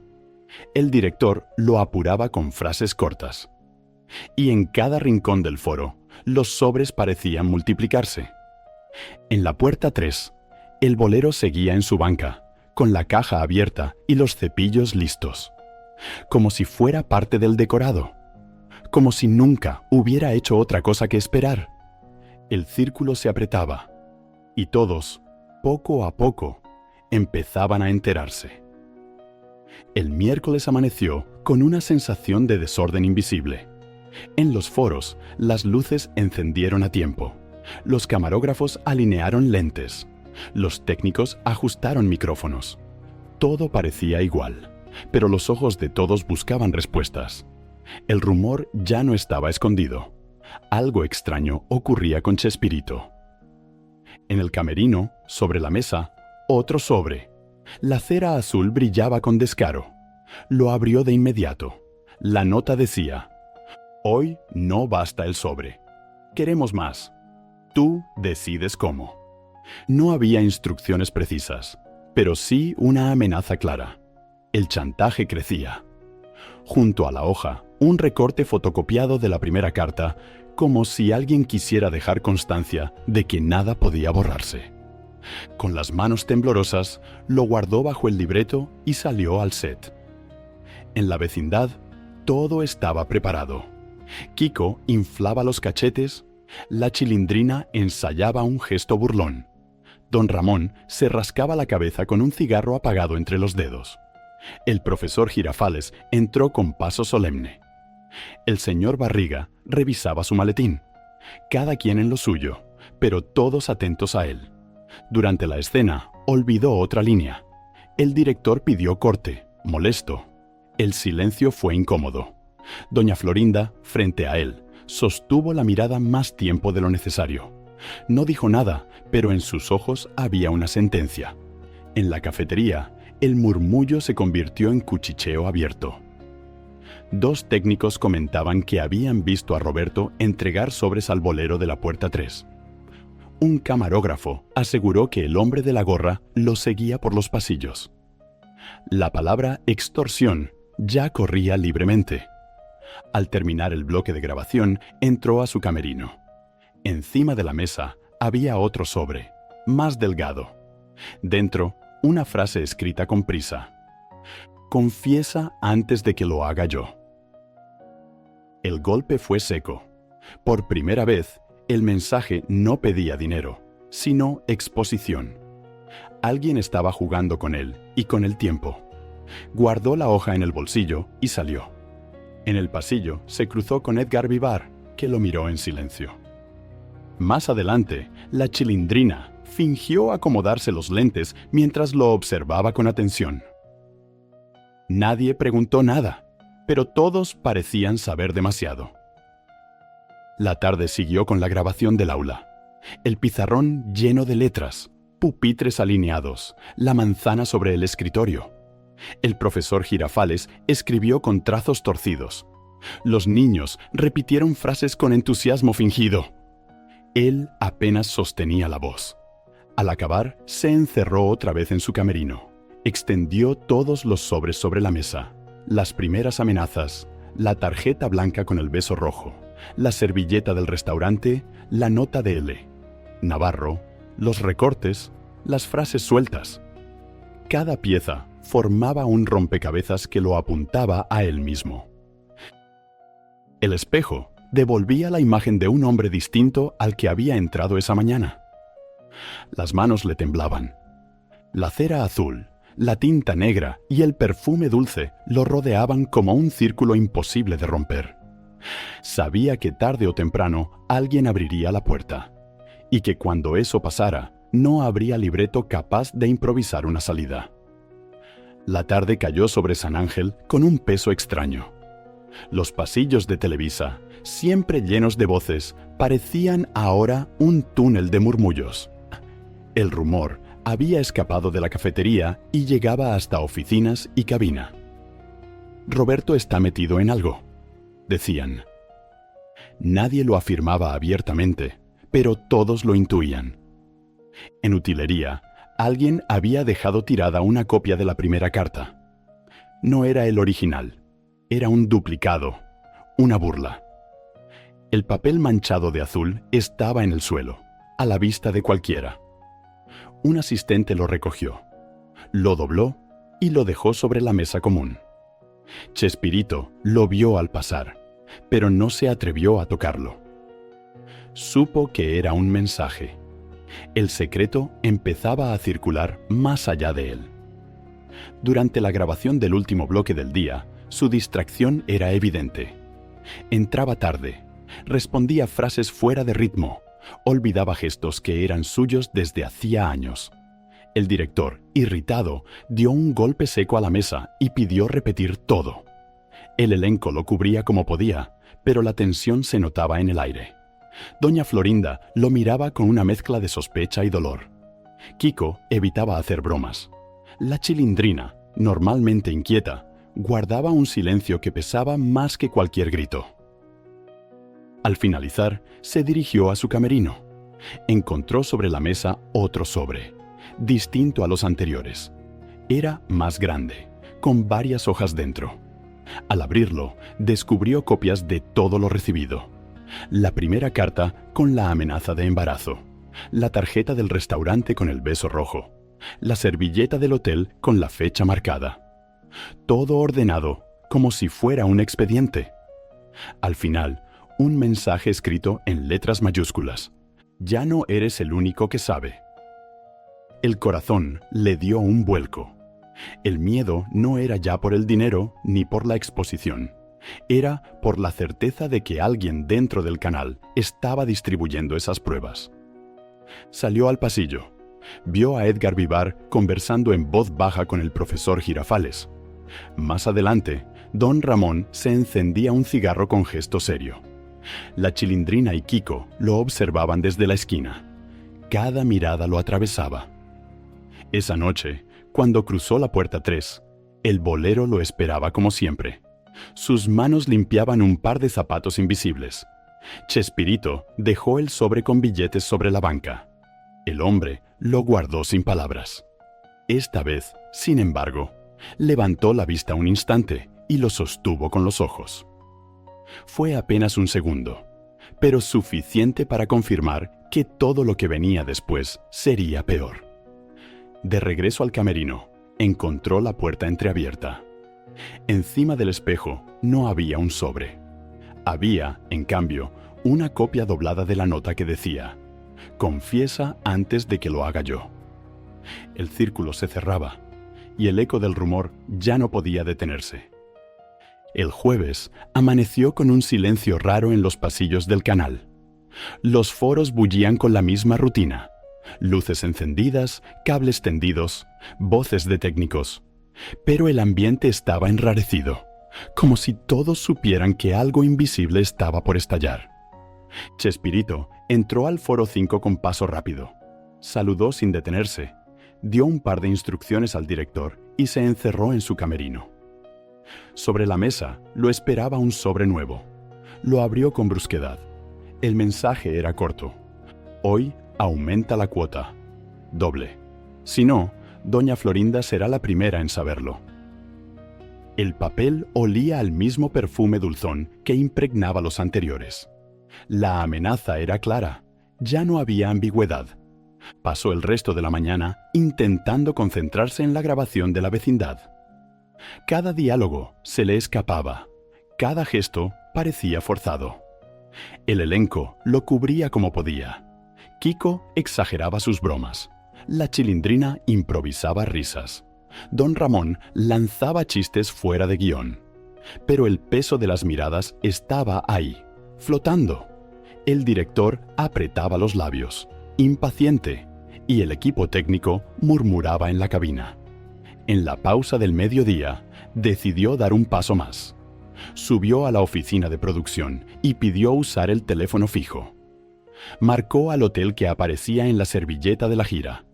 El director lo apuraba con frases cortas. Y en cada rincón del foro, los sobres parecían multiplicarse. En la puerta 3, el bolero seguía en su banca, con la caja abierta y los cepillos listos. Como si fuera parte del decorado. Como si nunca hubiera hecho otra cosa que esperar. El círculo se apretaba. Y todos, poco a poco, empezaban a enterarse. El miércoles amaneció con una sensación de desorden invisible. En los foros, las luces encendieron a tiempo. Los camarógrafos alinearon lentes. Los técnicos ajustaron micrófonos. Todo parecía igual, pero los ojos de todos buscaban respuestas. El rumor ya no estaba escondido. Algo extraño ocurría con Chespirito. En el camerino, sobre la mesa, otro sobre. La cera azul brillaba con descaro. Lo abrió de inmediato. La nota decía: «Hoy no basta el sobre. Queremos más. Tú decides cómo». No había instrucciones precisas, pero sí una amenaza clara. El chantaje crecía. Junto a la hoja, un recorte fotocopiado de la primera carta, como si alguien quisiera dejar constancia de que nada podía borrarse. Con las manos temblorosas, lo guardó bajo el libreto y salió al set. En la vecindad, todo estaba preparado. Kiko inflaba los cachetes, la Chilindrina ensayaba un gesto burlón. Don Ramón se rascaba la cabeza con un cigarro apagado entre los dedos. El profesor Girafales entró con paso solemne. El señor Barriga revisaba su maletín. Cada quien en lo suyo, pero todos atentos a él. Durante la escena, olvidó otra línea. El director pidió corte, molesto. El silencio fue incómodo. Doña Florinda, frente a él, sostuvo la mirada más tiempo de lo necesario. No dijo nada, pero en sus ojos había una sentencia. En la cafetería, el murmullo se convirtió en cuchicheo abierto. Dos técnicos comentaban que habían visto a Roberto entregar sobres al bolero de la puerta 3. Un camarógrafo aseguró que el hombre de la gorra lo seguía por los pasillos. La palabra extorsión ya corría libremente. Al terminar el bloque de grabación, entró a su camerino. Encima de la mesa había otro sobre, más delgado. Dentro, una frase escrita con prisa: «Confiesa antes de que lo haga yo». El golpe fue seco. Por primera vez, el mensaje no pedía dinero, sino exposición. Alguien estaba jugando con él y con el tiempo. Guardó la hoja en el bolsillo y salió. En el pasillo se cruzó con Edgar Vivar, que lo miró en silencio. Más adelante, la Chilindrina fingió acomodarse los lentes mientras lo observaba con atención. Nadie preguntó nada, pero todos parecían saber demasiado. La tarde siguió con la grabación del aula. El pizarrón lleno de letras, pupitres alineados, la manzana sobre el escritorio. El profesor Girafales escribió con trazos torcidos. Los niños repitieron frases con entusiasmo fingido. Él apenas sostenía la voz. Al acabar, se encerró otra vez en su camerino. Extendió todos los sobres sobre la mesa. Las primeras amenazas, la tarjeta blanca con el beso rojo, la servilleta del restaurante, la nota de L. Navarro, los recortes, las frases sueltas. Cada pieza formaba un rompecabezas que lo apuntaba a él mismo. El espejo devolvía la imagen de un hombre distinto al que había entrado esa mañana. Las manos le temblaban. La cera azul, la tinta negra y el perfume dulce lo rodeaban como un círculo imposible de romper. Sabía que tarde o temprano alguien abriría la puerta, y que cuando eso pasara, no habría libreto capaz de improvisar una salida. La tarde cayó sobre San Ángel con un peso extraño. Los pasillos de Televisa, siempre llenos de voces, parecían ahora un túnel de murmullos. El rumor había escapado de la cafetería y llegaba hasta oficinas y cabina. «Roberto está metido en algo», decían. Nadie lo afirmaba abiertamente, pero todos lo intuían. En utilería, alguien había dejado tirada una copia de la primera carta. No era el original, era un duplicado, una burla. El papel manchado de azul estaba en el suelo, a la vista de cualquiera. Un asistente lo recogió, lo dobló y lo dejó sobre la mesa común. Chespirito lo vio al pasar, pero no se atrevió a tocarlo. Supo que era un mensaje. El secreto empezaba a circular más allá de él. Durante la grabación del último bloque del día, su distracción era evidente. Entraba tarde, respondía frases fuera de ritmo, olvidaba gestos que eran suyos desde hacía años. El director, irritado, dio un golpe seco a la mesa y pidió repetir todo. El elenco lo cubría como podía, pero la tensión se notaba en el aire. Doña Florinda lo miraba con una mezcla de sospecha y dolor. Kiko evitaba hacer bromas. La Chilindrina, normalmente inquieta, guardaba un silencio que pesaba más que cualquier grito. Al finalizar, se dirigió a su camerino. Encontró sobre la mesa otro sobre, distinto a los anteriores. Era más grande, con varias hojas dentro. Al abrirlo, descubrió copias de todo lo recibido. La primera carta con la amenaza de embarazo, la tarjeta del restaurante con el beso rojo, la servilleta del hotel con la fecha marcada. Todo ordenado, como si fuera un expediente. Al final, un mensaje escrito en letras mayúsculas. Ya no eres el único que sabe. El corazón le dio un vuelco. El miedo no era ya por el dinero ni por la exposición. Era por la certeza de que alguien dentro del canal estaba distribuyendo esas pruebas. Salió al pasillo. Vio a Edgar Vivar conversando en voz baja con el profesor Girafales. Más adelante, don Ramón se encendía un cigarro con gesto serio. La Chilindrina y Kiko lo observaban desde la esquina. Cada mirada lo atravesaba. Esa noche, cuando cruzó la puerta 3, el bolero lo esperaba como siempre. Sus manos limpiaban un par de zapatos invisibles. Chespirito dejó el sobre con billetes sobre la banca. El hombre lo guardó sin palabras. Esta vez, sin embargo, levantó la vista un instante y lo sostuvo con los ojos. Fue apenas un segundo, pero suficiente para confirmar que todo lo que venía después sería peor. De regreso al camerino, encontró la puerta entreabierta. Encima del espejo no había un sobre. Había, en cambio, una copia doblada de la nota que decía: «Confiesa antes de que lo haga yo». El círculo se cerraba, y el eco del rumor ya no podía detenerse. El jueves amaneció con un silencio raro en los pasillos del canal. Los foros bullían con la misma rutina. Luces encendidas, cables tendidos, voces de técnicos. Pero el ambiente estaba enrarecido, como si todos supieran que algo invisible estaba por estallar. Chespirito entró al foro 5 con paso rápido. Saludó sin detenerse, dio un par de instrucciones al director y se encerró en su camerino. Sobre la mesa lo esperaba un sobre nuevo. Lo abrió con brusquedad. El mensaje era corto. Hoy aumenta la cuota. Doble. Si no, doña Florinda será la primera en saberlo. El papel olía al mismo perfume dulzón que impregnaba los anteriores. La amenaza era clara. Ya no había ambigüedad. Pasó el resto de la mañana intentando concentrarse en la grabación de la vecindad. Cada diálogo se le escapaba. Cada gesto parecía forzado. El elenco lo cubría como podía. Kiko exageraba sus bromas. La Chilindrina improvisaba risas. Don Ramón lanzaba chistes fuera de guión. Pero el peso de las miradas estaba ahí, flotando. El director apretaba los labios, impaciente, y el equipo técnico murmuraba en la cabina. En la pausa del mediodía, decidió dar un paso más. Subió a la oficina de producción y pidió usar el teléfono fijo. Marcó al hotel que aparecía en la servilleta de la gira.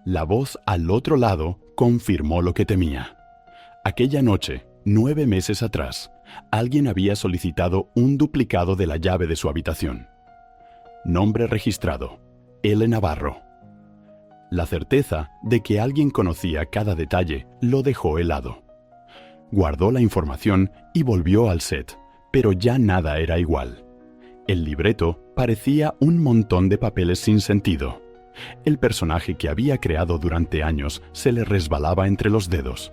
La voz al otro lado confirmó lo que temía. Aquella noche, 9 meses atrás, alguien había solicitado un duplicado de la llave de su habitación. Nombre registrado: L. Navarro. La certeza de que alguien conocía cada detalle lo dejó helado. Guardó la información y volvió al set, pero ya nada era igual. El libreto parecía un montón de papeles sin sentido. El personaje que había creado durante años se le resbalaba entre los dedos.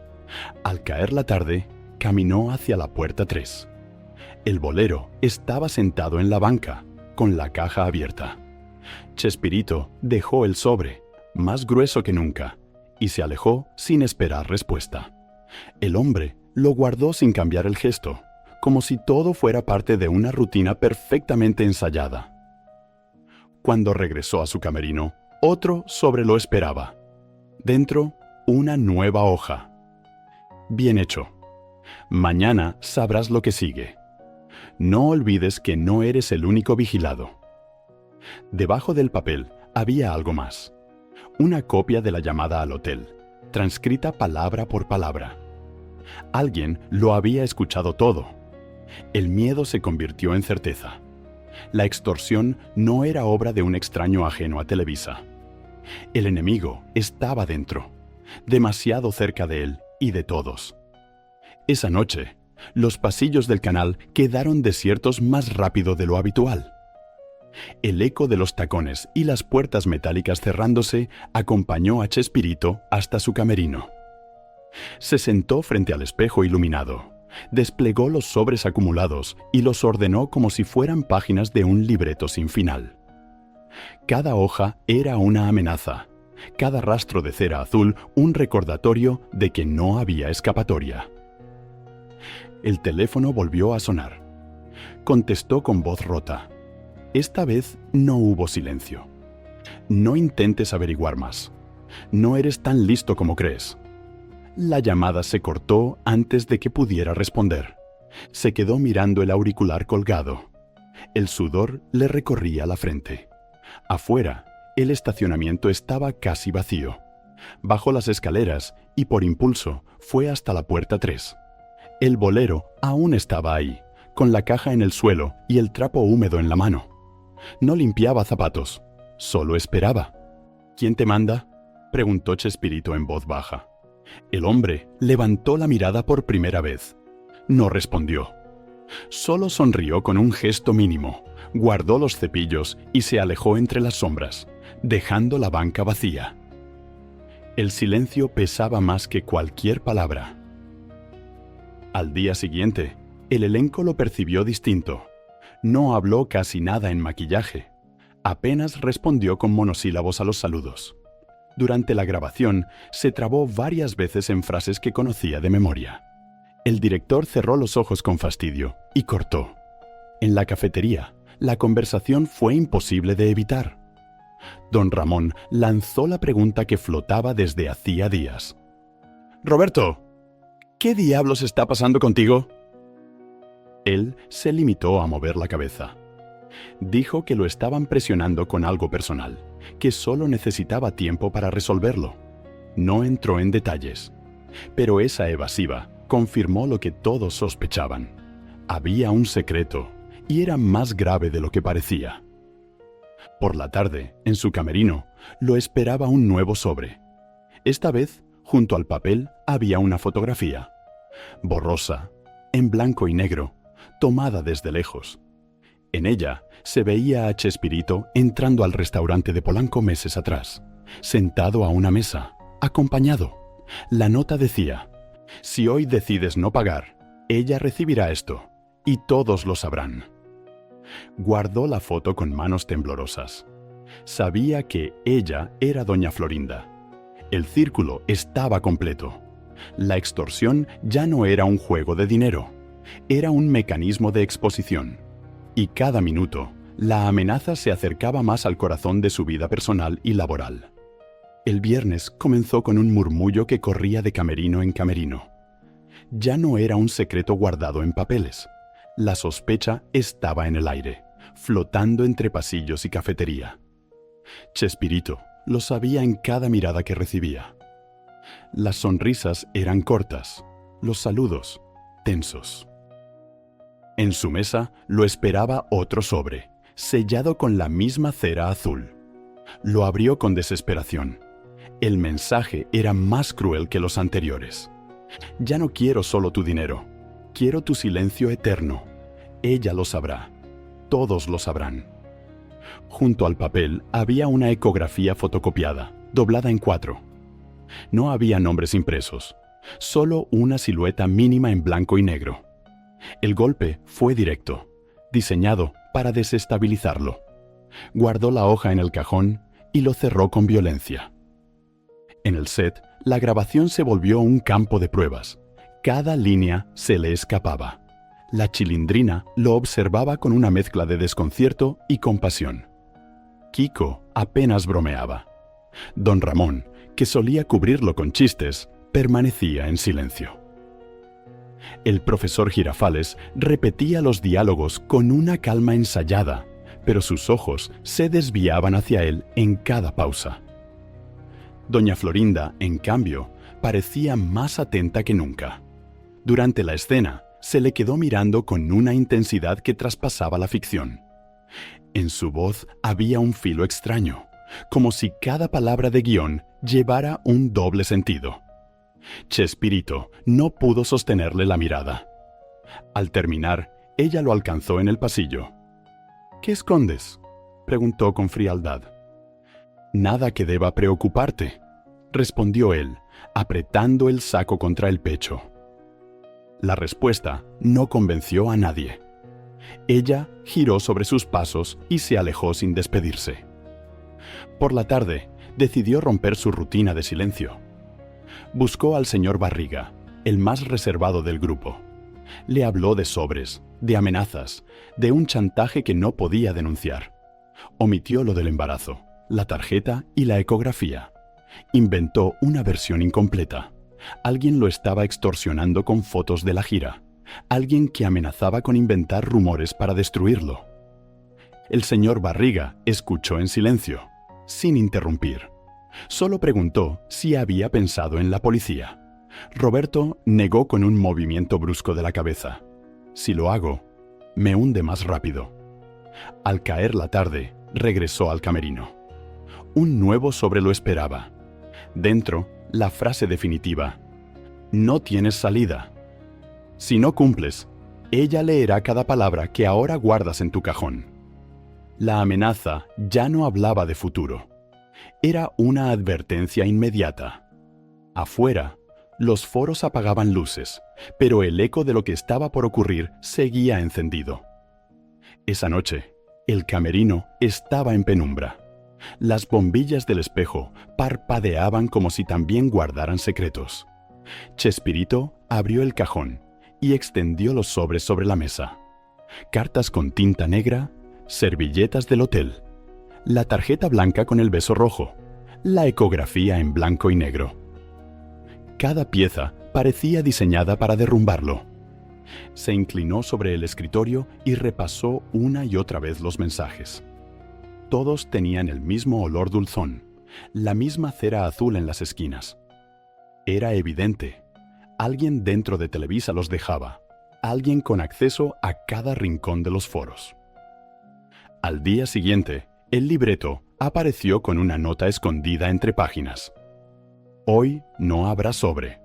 Al caer la tarde, caminó hacia la puerta 3. El bolero estaba sentado en la banca, con la caja abierta. Chespirito dejó el sobre, más grueso que nunca, y se alejó sin esperar respuesta. El hombre lo guardó sin cambiar el gesto, como si todo fuera parte de una rutina perfectamente ensayada. Cuando regresó a su camerino, otro sobre lo esperaba. Dentro, una nueva hoja. Bien hecho. Mañana sabrás lo que sigue. No olvides que no eres el único vigilado. Debajo del papel había algo más. Una copia de la llamada al hotel, transcrita palabra por palabra. Alguien lo había escuchado todo. El miedo se convirtió en certeza. La extorsión no era obra de un extraño ajeno a Televisa. El enemigo estaba dentro, demasiado cerca de él y de todos. Esa noche, los pasillos del canal quedaron desiertos más rápido de lo habitual. El eco de los tacones y las puertas metálicas cerrándose acompañó a Chespirito hasta su camerino. Se sentó frente al espejo iluminado, desplegó los sobres acumulados y los ordenó como si fueran páginas de un libreto sin final. Cada hoja era una amenaza, cada rastro de cera azul un recordatorio de que no había escapatoria. El teléfono volvió a sonar. Contestó con voz rota. Esta vez no hubo silencio. No intentes averiguar más. No eres tan listo como crees. La llamada se cortó antes de que pudiera responder. Se quedó mirando el auricular colgado. El sudor le recorría la frente. Afuera, el estacionamiento estaba casi vacío. Bajó las escaleras y por impulso fue hasta la puerta 3. El bolero aún estaba ahí, con la caja en el suelo y el trapo húmedo en la mano. No limpiaba zapatos, solo esperaba. ¿Quién te manda?, preguntó Chespirito en voz baja. El hombre levantó la mirada por primera vez. No respondió. Solo sonrió con un gesto mínimo, guardó los cepillos y se alejó entre las sombras, dejando la banca vacía. El silencio pesaba más que cualquier palabra. Al día siguiente, el elenco lo percibió distinto. No habló casi nada en maquillaje. Apenas respondió con monosílabos a los saludos. Durante la grabación, se trabó varias veces en frases que conocía de memoria. El director cerró los ojos con fastidio y cortó. En la cafetería, la conversación fue imposible de evitar. Don Ramón lanzó la pregunta que flotaba desde hacía días. «Roberto, ¿qué diablos está pasando contigo?» Él se limitó a mover la cabeza. Dijo que lo estaban presionando con algo personal, que solo necesitaba tiempo para resolverlo. No entró en detalles, pero esa evasiva confirmó lo que todos sospechaban. Había un secreto, y era más grave de lo que parecía. Por la tarde, en su camerino, lo esperaba un nuevo sobre. Esta vez, junto al papel, había una fotografía. Borrosa, en blanco y negro, tomada desde lejos. En ella se veía a Chespirito entrando al restaurante de Polanco meses atrás, sentado a una mesa, acompañado. La nota decía: «Si hoy decides no pagar, ella recibirá esto, y todos lo sabrán». Guardó la foto con manos temblorosas. Sabía que ella era doña Florinda. El círculo estaba completo. La extorsión ya no era un juego de dinero, era un mecanismo de exposición. Y cada minuto, la amenaza se acercaba más al corazón de su vida personal y laboral. El viernes comenzó con un murmullo que corría de camerino en camerino. Ya no era un secreto guardado en papeles. La sospecha estaba en el aire, flotando entre pasillos y cafetería. Chespirito lo sabía en cada mirada que recibía. Las sonrisas eran cortas, los saludos tensos. En su mesa lo esperaba otro sobre, sellado con la misma cera azul. Lo abrió con desesperación. El mensaje era más cruel que los anteriores. «Ya no quiero solo tu dinero, quiero tu silencio eterno. Ella lo sabrá. Todos lo sabrán». Junto al papel había una ecografía fotocopiada, doblada en 4. No había nombres impresos, solo una silueta mínima en blanco y negro. El golpe fue directo, diseñado para desestabilizarlo. Guardó la hoja en el cajón y lo cerró con violencia. En el set, la grabación se volvió un campo de pruebas. Cada línea se le escapaba. La Chilindrina lo observaba con una mezcla de desconcierto y compasión. Kiko apenas bromeaba. Don Ramón, que solía cubrirlo con chistes, permanecía en silencio. El profesor Girafales repetía los diálogos con una calma ensayada, pero sus ojos se desviaban hacia él en cada pausa. Doña Florinda, en cambio, parecía más atenta que nunca. Durante la escena, se le quedó mirando con una intensidad que traspasaba la ficción. En su voz había un filo extraño, como si cada palabra de guión llevara un doble sentido. Chespirito no pudo sostenerle la mirada. Al terminar, ella lo alcanzó en el pasillo. «¿Qué escondes?», preguntó con frialdad. «Nada que deba preocuparte», respondió él, apretando el saco contra el pecho. La respuesta no convenció a nadie. Ella giró sobre sus pasos y se alejó sin despedirse. Por la tarde, decidió romper su rutina de silencio. Buscó al señor Barriga, el más reservado del grupo. Le habló de sobres, de amenazas, de un chantaje que no podía denunciar. Omitió lo del embarazo, la tarjeta y la ecografía. Inventó una versión incompleta. Alguien lo estaba extorsionando con fotos de la gira. Alguien que amenazaba con inventar rumores para destruirlo. El señor Barriga escuchó en silencio, sin interrumpir. Solo preguntó si había pensado en la policía. Roberto negó con un movimiento brusco de la cabeza. «Si lo hago, me hunde más rápido». Al caer la tarde, regresó al camerino. Un nuevo sobre lo esperaba. Dentro, la frase definitiva: «No tienes salida. Si no cumples, ella leerá cada palabra que ahora guardas en tu cajón». La amenaza ya no hablaba de futuro. Era una advertencia inmediata. Afuera, los foros apagaban luces, pero el eco de lo que estaba por ocurrir seguía encendido. Esa noche, el camerino estaba en penumbra. Las bombillas del espejo parpadeaban como si también guardaran secretos. Chespirito abrió el cajón y extendió los sobres sobre la mesa. Cartas con tinta negra, servilletas del hotel, la tarjeta blanca con el beso rojo, la ecografía en blanco y negro. Cada pieza parecía diseñada para derrumbarlo. Se inclinó sobre el escritorio y repasó una y otra vez los mensajes. Todos tenían el mismo olor dulzón, la misma cera azul en las esquinas. Era evidente. Alguien dentro de Televisa los dejaba. Alguien con acceso a cada rincón de los foros. Al día siguiente, el libreto apareció con una nota escondida entre páginas. Hoy no habrá sobre.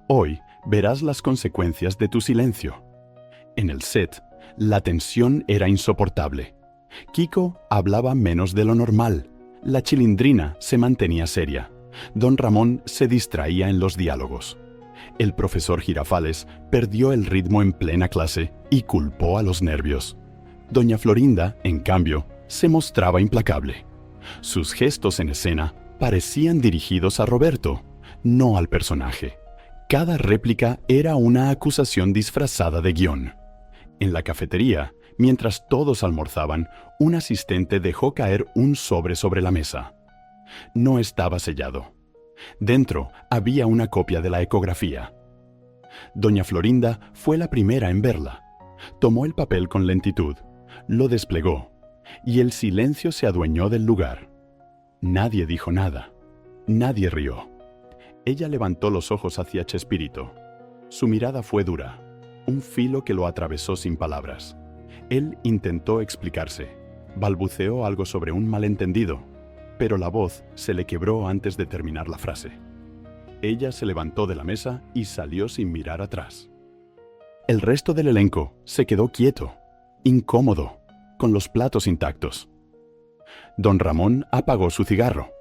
Hoy verás las consecuencias de tu silencio. En el set, la tensión era insoportable. Kiko hablaba menos de lo normal. La Chilindrina se mantenía seria. Don Ramón se distraía en los diálogos. El profesor Girafales perdió el ritmo en plena clase y culpó a los nervios. Doña Florinda, en cambio, se mostraba implacable. Sus gestos en escena parecían dirigidos a Roberto, no al personaje. Cada réplica era una acusación disfrazada de guión. En la cafetería, mientras todos almorzaban, un asistente dejó caer un sobre la mesa. No estaba sellado. Dentro había una copia de la ecografía. Doña Florinda fue la primera en verla. Tomó el papel con lentitud, lo desplegó, y el silencio se adueñó del lugar. Nadie dijo nada. Nadie rió. Ella levantó los ojos hacia Chespirito. Su mirada fue dura, un filo que lo atravesó sin palabras. Él intentó explicarse. Balbuceó algo sobre un malentendido, pero la voz se le quebró antes de terminar la frase. Ella se levantó de la mesa y salió sin mirar atrás. El resto del elenco se quedó quieto, incómodo, con los platos intactos. Don Ramón apagó su cigarro.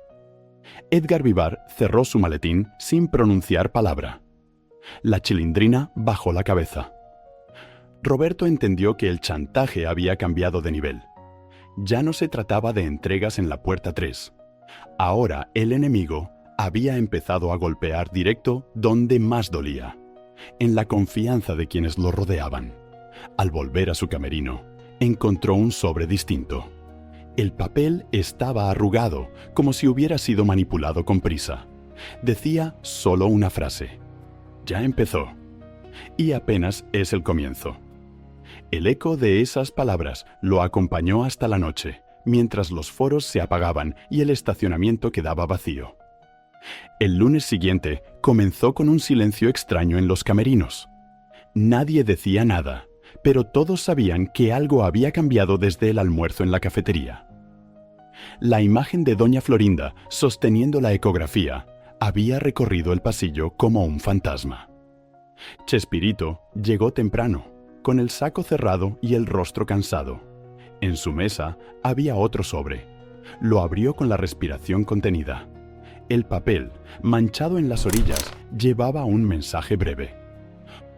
Edgar Vivar cerró su maletín sin pronunciar palabra. La Chilindrina bajó la cabeza. Roberto entendió que el chantaje había cambiado de nivel. Ya no se trataba de entregas en la puerta 3. Ahora el enemigo había empezado a golpear directo donde más dolía, en la confianza de quienes lo rodeaban. Al volver a su camerino, encontró un sobre distinto. El papel estaba arrugado, como si hubiera sido manipulado con prisa. Decía solo una frase. Ya empezó. Y apenas es el comienzo. El eco de esas palabras lo acompañó hasta la noche, mientras los foros se apagaban y el estacionamiento quedaba vacío. El lunes siguiente comenzó con un silencio extraño en los camerinos. Nadie decía nada, pero todos sabían que algo había cambiado desde el almuerzo en la cafetería. La imagen de Doña Florinda, sosteniendo la ecografía, había recorrido el pasillo como un fantasma. Chespirito llegó temprano, con el saco cerrado y el rostro cansado. En su mesa había otro sobre. Lo abrió con la respiración contenida. El papel, manchado en las orillas, llevaba un mensaje breve.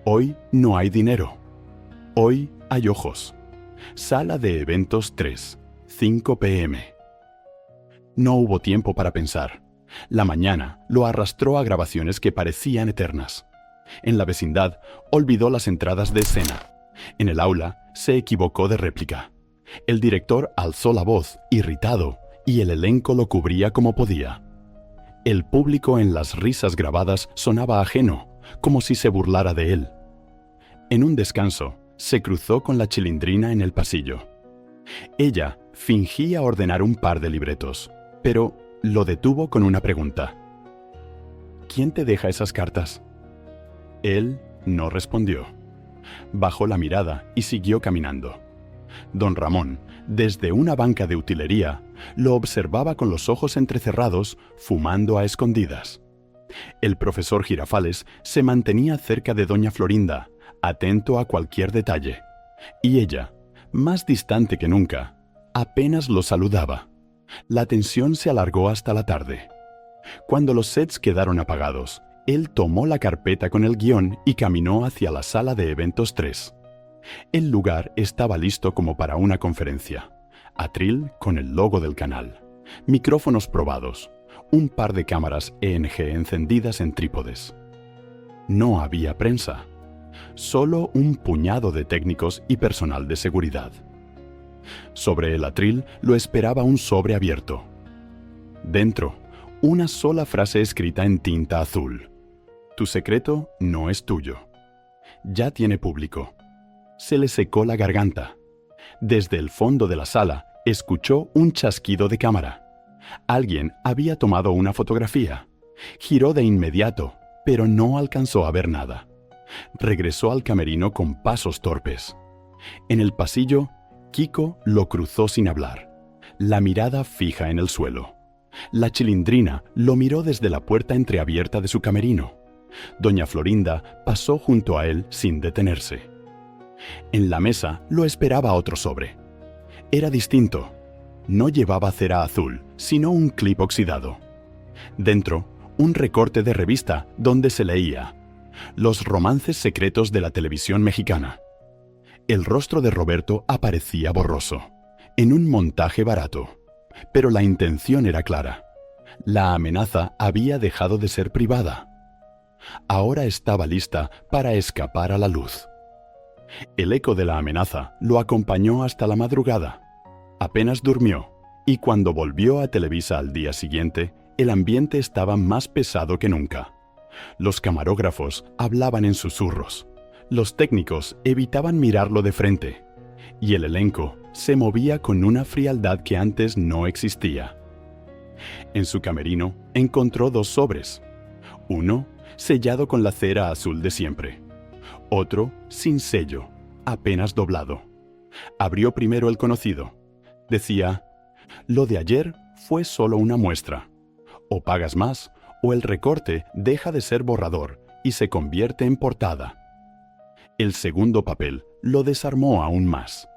Hoy no hay dinero. Hoy hay ojos. Sala de eventos 3, 5 p.m. No hubo tiempo para pensar. La mañana lo arrastró a grabaciones que parecían eternas. En la vecindad olvidó las entradas de escena. En el aula se equivocó de réplica. El director alzó la voz, irritado, y el elenco lo cubría como podía. El público en las risas grabadas sonaba ajeno, como si se burlara de él. En un descanso, se cruzó con la Chilindrina en el pasillo. Ella fingía ordenar un par de libretos, pero lo detuvo con una pregunta. ¿Quién te deja esas cartas? Él no respondió. Bajó la mirada y siguió caminando. Don Ramón, desde una banca de utilería, lo observaba con los ojos entrecerrados, fumando a escondidas. El profesor Girafales se mantenía cerca de Doña Florinda, atento a cualquier detalle. Y ella, más distante que nunca, apenas lo saludaba. La tensión se alargó hasta la tarde. Cuando los sets quedaron apagados, él tomó la carpeta con el guión y caminó hacia la sala de eventos 3. El lugar estaba listo como para una conferencia. Atril con el logo del canal. micrófonos probados, un par de cámaras ENG encendidas en trípodes. No había prensa, solo un puñado de técnicos y personal de seguridad. Sobre el atril lo esperaba un sobre abierto. Dentro, una sola frase escrita en tinta azul. Tu secreto no es tuyo. Ya tiene público. Se le secó la garganta. Desde el fondo de la sala escuchó un chasquido de cámara. Alguien había tomado una fotografía. Giró de inmediato, pero no alcanzó a ver nada. Regresó al camerino con pasos torpes. En el pasillo, Kiko lo cruzó sin hablar, la mirada fija en el suelo. La Chilindrina lo miró desde la puerta entreabierta de su camerino. Doña Florinda pasó junto a él sin detenerse. En la mesa lo esperaba otro sobre. Era distinto. No llevaba cera azul, sino un clip oxidado. Dentro, un recorte de revista donde se leía: Los romances secretos de la televisión mexicana. El rostro de Roberto aparecía borroso, en un montaje barato, pero la intención era clara. La amenaza había dejado de ser privada. Ahora estaba lista para escapar a la luz. El eco de la amenaza lo acompañó hasta la madrugada. Apenas durmió, y cuando volvió a Televisa al día siguiente, el ambiente estaba más pesado que nunca. Los camarógrafos hablaban en susurros. Los técnicos evitaban mirarlo de frente, y el elenco se movía con una frialdad que antes no existía. En su camerino encontró 2 sobres. Uno sellado con la cera azul de siempre. Otro sin sello, apenas doblado. Abrió primero el conocido. Decía: lo de ayer fue solo una muestra. O pagas más, o el recorte deja de ser borrador y se convierte en portada. El segundo papel lo desarmó aún más.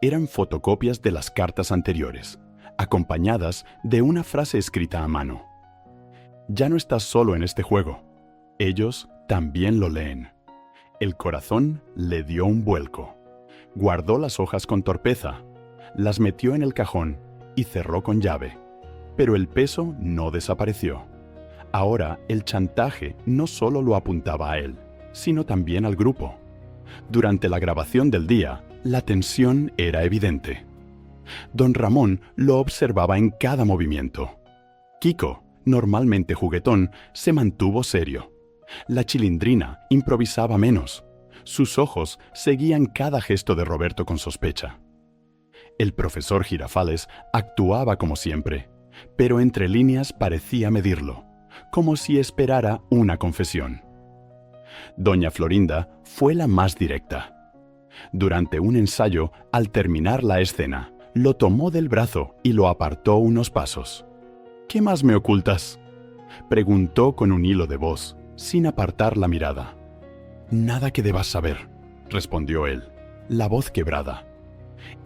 Eran fotocopias de las cartas anteriores, acompañadas de una frase escrita a mano. Ya no estás solo en este juego. Ellos también lo leen. El corazón le dio un vuelco. Guardó las hojas con torpeza, las metió en el cajón y cerró con llave. Pero el peso no desapareció. Ahora el chantaje no solo lo apuntaba a él, sino también al grupo. Durante la grabación del día, la tensión era evidente. Don Ramón lo observaba en cada movimiento. Kiko, normalmente juguetón, se mantuvo serio. La Chilindrina improvisaba menos. Sus ojos seguían cada gesto de Roberto con sospecha. El profesor Girafales actuaba como siempre, pero entre líneas parecía medirlo, como si esperara una confesión. Doña Florinda fue la más directa. Durante un ensayo, al terminar la escena, lo tomó del brazo y lo apartó unos pasos. ¿Qué más me ocultas?, preguntó con un hilo de voz, sin apartar la mirada. Nada que debas saber, respondió él, la voz quebrada.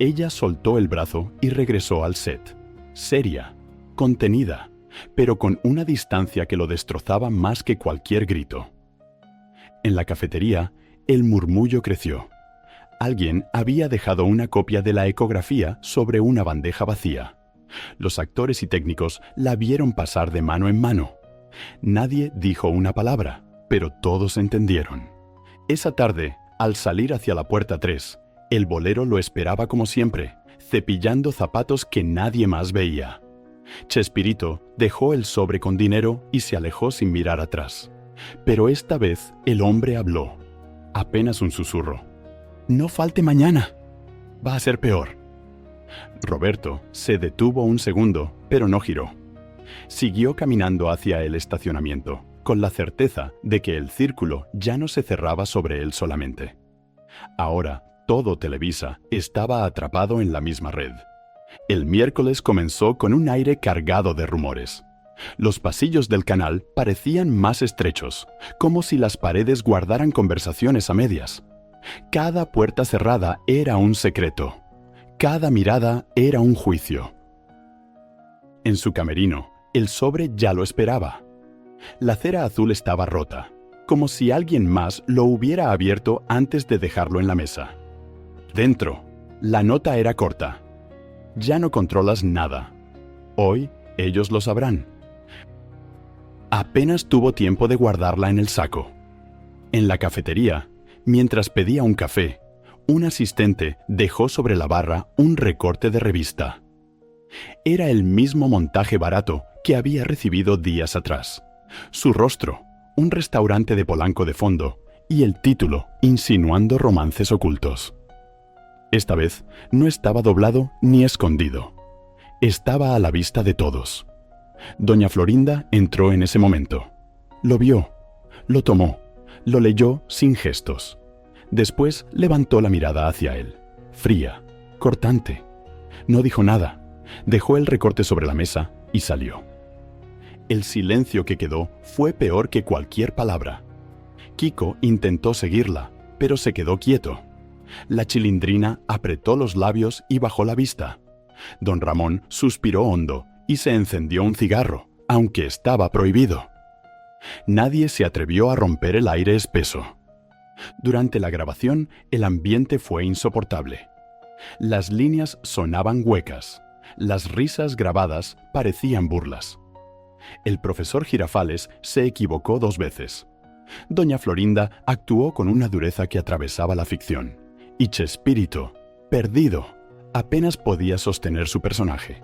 Ella soltó el brazo y regresó al set, seria, contenida, pero con una distancia que lo destrozaba más que cualquier grito. En la cafetería, el murmullo creció. Alguien había dejado una copia de la ecografía sobre una bandeja vacía. Los actores y técnicos la vieron pasar de mano en mano. Nadie dijo una palabra, pero todos entendieron. Esa tarde, al salir hacia la puerta 3, el bolero lo esperaba como siempre, cepillando zapatos que nadie más veía. Chespirito dejó el sobre con dinero y se alejó sin mirar atrás. Pero esta vez el hombre habló. Apenas un susurro. «No falte mañana. Va a ser peor». Roberto se detuvo un segundo, pero no giró. Siguió caminando hacia el estacionamiento, con la certeza de que el círculo ya no se cerraba sobre él solamente. Ahora, todo Televisa estaba atrapado en la misma red. El miércoles comenzó con un aire cargado de rumores. Los pasillos del canal parecían más estrechos, como si las paredes guardaran conversaciones a medias. Cada puerta cerrada era un secreto. Cada mirada era un juicio. En su camerino, el sobre ya lo esperaba. La cera azul estaba rota, como si alguien más lo hubiera abierto antes de dejarlo en la mesa. Dentro, la nota era corta. Ya no controlas nada. Hoy ellos lo sabrán. Apenas tuvo tiempo de guardarla en el saco. En la cafetería, mientras pedía un café, un asistente dejó sobre la barra un recorte de revista. Era el mismo montaje barato que había recibido días atrás. Su rostro, un restaurante de Polanco de fondo, y el título insinuando romances ocultos. Esta vez no estaba doblado ni escondido. Estaba a la vista de todos. Doña Florinda entró en ese momento. Lo vio, lo tomó, lo leyó sin gestos. Después levantó la mirada hacia él, fría, cortante. No dijo nada, dejó el recorte sobre la mesa y salió. El silencio que quedó fue peor que cualquier palabra. Kiko intentó seguirla, pero se quedó quieto. La Chilindrina apretó los labios y bajó la vista. Don Ramón suspiró hondo y se encendió un cigarro, aunque estaba prohibido. Nadie se atrevió a romper el aire espeso. Durante la grabación, el ambiente fue insoportable. Las líneas sonaban huecas. Las risas grabadas parecían burlas. El profesor Girafales se equivocó 2 veces. Doña Florinda actuó con una dureza que atravesaba la ficción. Y Chespirito, perdido, apenas podía sostener su personaje.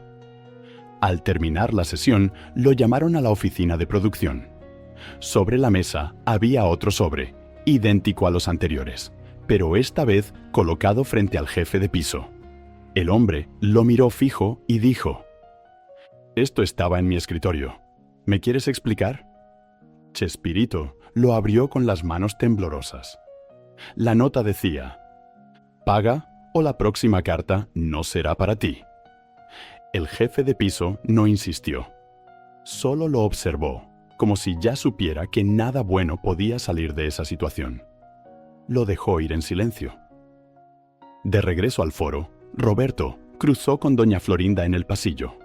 Al terminar la sesión, lo llamaron a la oficina de producción. Sobre la mesa había otro sobre, idéntico a los anteriores, pero esta vez colocado frente al jefe de piso. El hombre lo miró fijo y dijo: «Esto estaba en mi escritorio. ¿Me quieres explicar?». Chespirito lo abrió con las manos temblorosas. La nota decía: «Paga o la próxima carta no será para ti». El jefe de piso no insistió. Solo lo observó, como si ya supiera que nada bueno podía salir de esa situación. Lo dejó ir en silencio. De regreso al foro, Roberto cruzó con doña Florinda en el pasillo.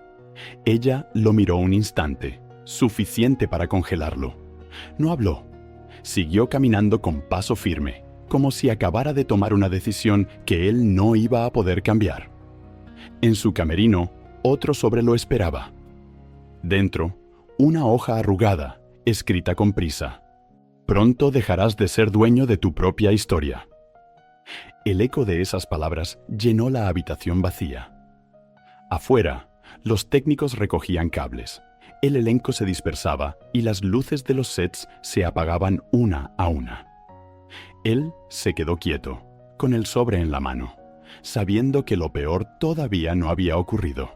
Ella lo miró un instante, suficiente para congelarlo. No habló. Siguió caminando con paso firme, como si acabara de tomar una decisión que él no iba a poder cambiar. En su camerino, otro sobre lo esperaba. Dentro, una hoja arrugada, escrita con prisa. «Pronto dejarás de ser dueño de tu propia historia». El eco de esas palabras llenó la habitación vacía. Afuera, los técnicos recogían cables. El elenco se dispersaba y las luces de los sets se apagaban una a una. Él se quedó quieto, con el sobre en la mano, sabiendo que lo peor todavía no había ocurrido.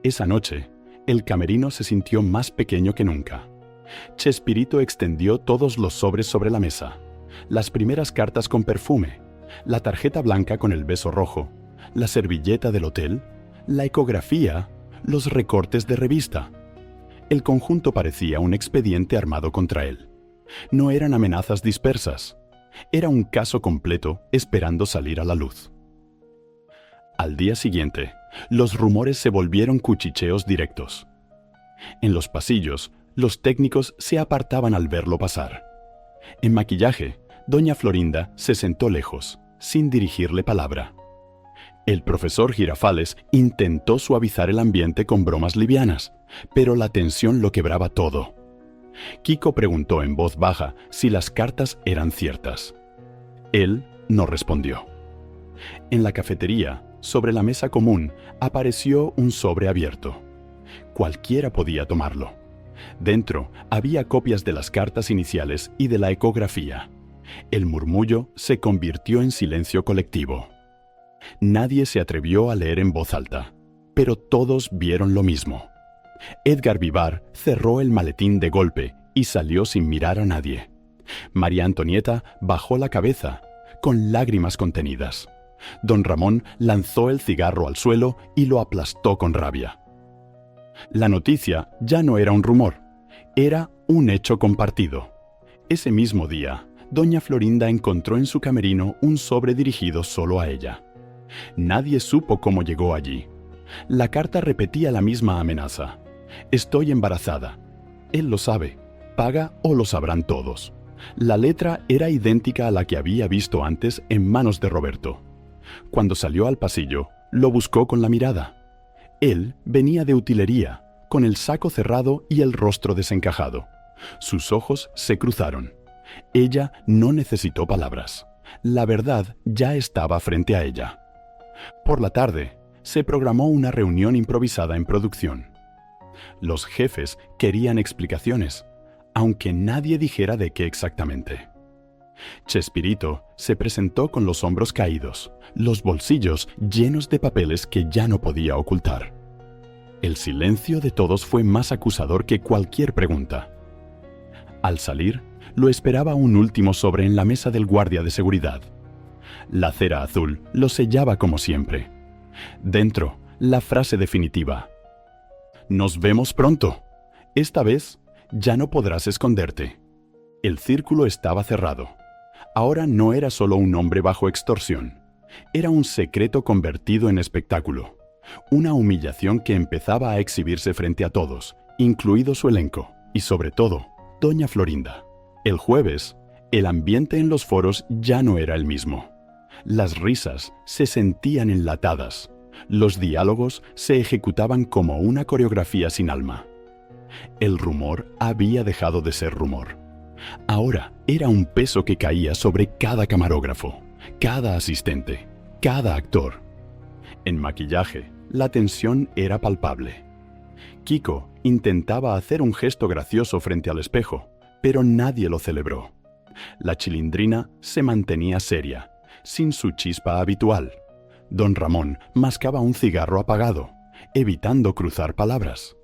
Esa noche, el camerino se sintió más pequeño que nunca. Chespirito extendió todos los sobres sobre la mesa, las primeras cartas con perfume, la tarjeta blanca con el beso rojo, la servilleta del hotel, la ecografía, los recortes de revista. El conjunto parecía un expediente armado contra él. No eran amenazas dispersas. Era un caso completo esperando salir a la luz. Al día siguiente, los rumores se volvieron cuchicheos directos. En los pasillos, los técnicos se apartaban al verlo pasar. En maquillaje, doña Florinda se sentó lejos, sin dirigirle palabra. El profesor Girafales intentó suavizar el ambiente con bromas livianas, pero la tensión lo quebraba todo. Kiko preguntó en voz baja si las cartas eran ciertas. Él no respondió. En la cafetería, sobre la mesa común, apareció un sobre abierto. Cualquiera podía tomarlo. Dentro había copias de las cartas iniciales y de la ecografía. El murmullo se convirtió en silencio colectivo. Nadie se atrevió a leer en voz alta, pero todos vieron lo mismo. Edgar Vivar cerró el maletín de golpe y salió sin mirar a nadie. María Antonieta bajó la cabeza, con lágrimas contenidas. Don Ramón lanzó el cigarro al suelo y lo aplastó con rabia. La noticia ya no era un rumor, era un hecho compartido. Ese mismo día, doña Florinda encontró en su camerino un sobre dirigido solo a ella. Nadie supo cómo llegó allí. La carta repetía la misma amenaza. «Estoy embarazada». Él lo sabe. Paga o lo sabrán todos. La letra era idéntica a la que había visto antes en manos de Roberto. Cuando salió al pasillo, lo buscó con la mirada. Él venía de utilería, con el saco cerrado y el rostro desencajado. Sus ojos se cruzaron. Ella no necesitó palabras. La verdad ya estaba frente a ella. Por la tarde, se programó una reunión improvisada en producción. Los jefes querían explicaciones, aunque nadie dijera de qué exactamente. Chespirito se presentó con los hombros caídos, los bolsillos llenos de papeles que ya no podía ocultar. El silencio de todos fue más acusador que cualquier pregunta. Al salir, lo esperaba un último sobre en la mesa del guardia de seguridad. La cera azul lo sellaba como siempre. Dentro, la frase definitiva: «Nos vemos pronto. Esta vez ya no podrás esconderte». El círculo estaba cerrado. Ahora no era solo un hombre bajo extorsión. Era un secreto convertido en espectáculo. Una humillación que empezaba a exhibirse frente a todos, incluido su elenco, y sobre todo, doña Florinda. El jueves, el ambiente en los foros ya no era el mismo. Las risas se sentían enlatadas. Los diálogos se ejecutaban como una coreografía sin alma. El rumor había dejado de ser rumor. Ahora era un peso que caía sobre cada camarógrafo, cada asistente, cada actor. En maquillaje, la tensión era palpable. Kiko intentaba hacer un gesto gracioso frente al espejo, pero nadie lo celebró. La Chilindrina se mantenía seria, sin su chispa habitual. Don Ramón mascaba un cigarro apagado, evitando cruzar palabras.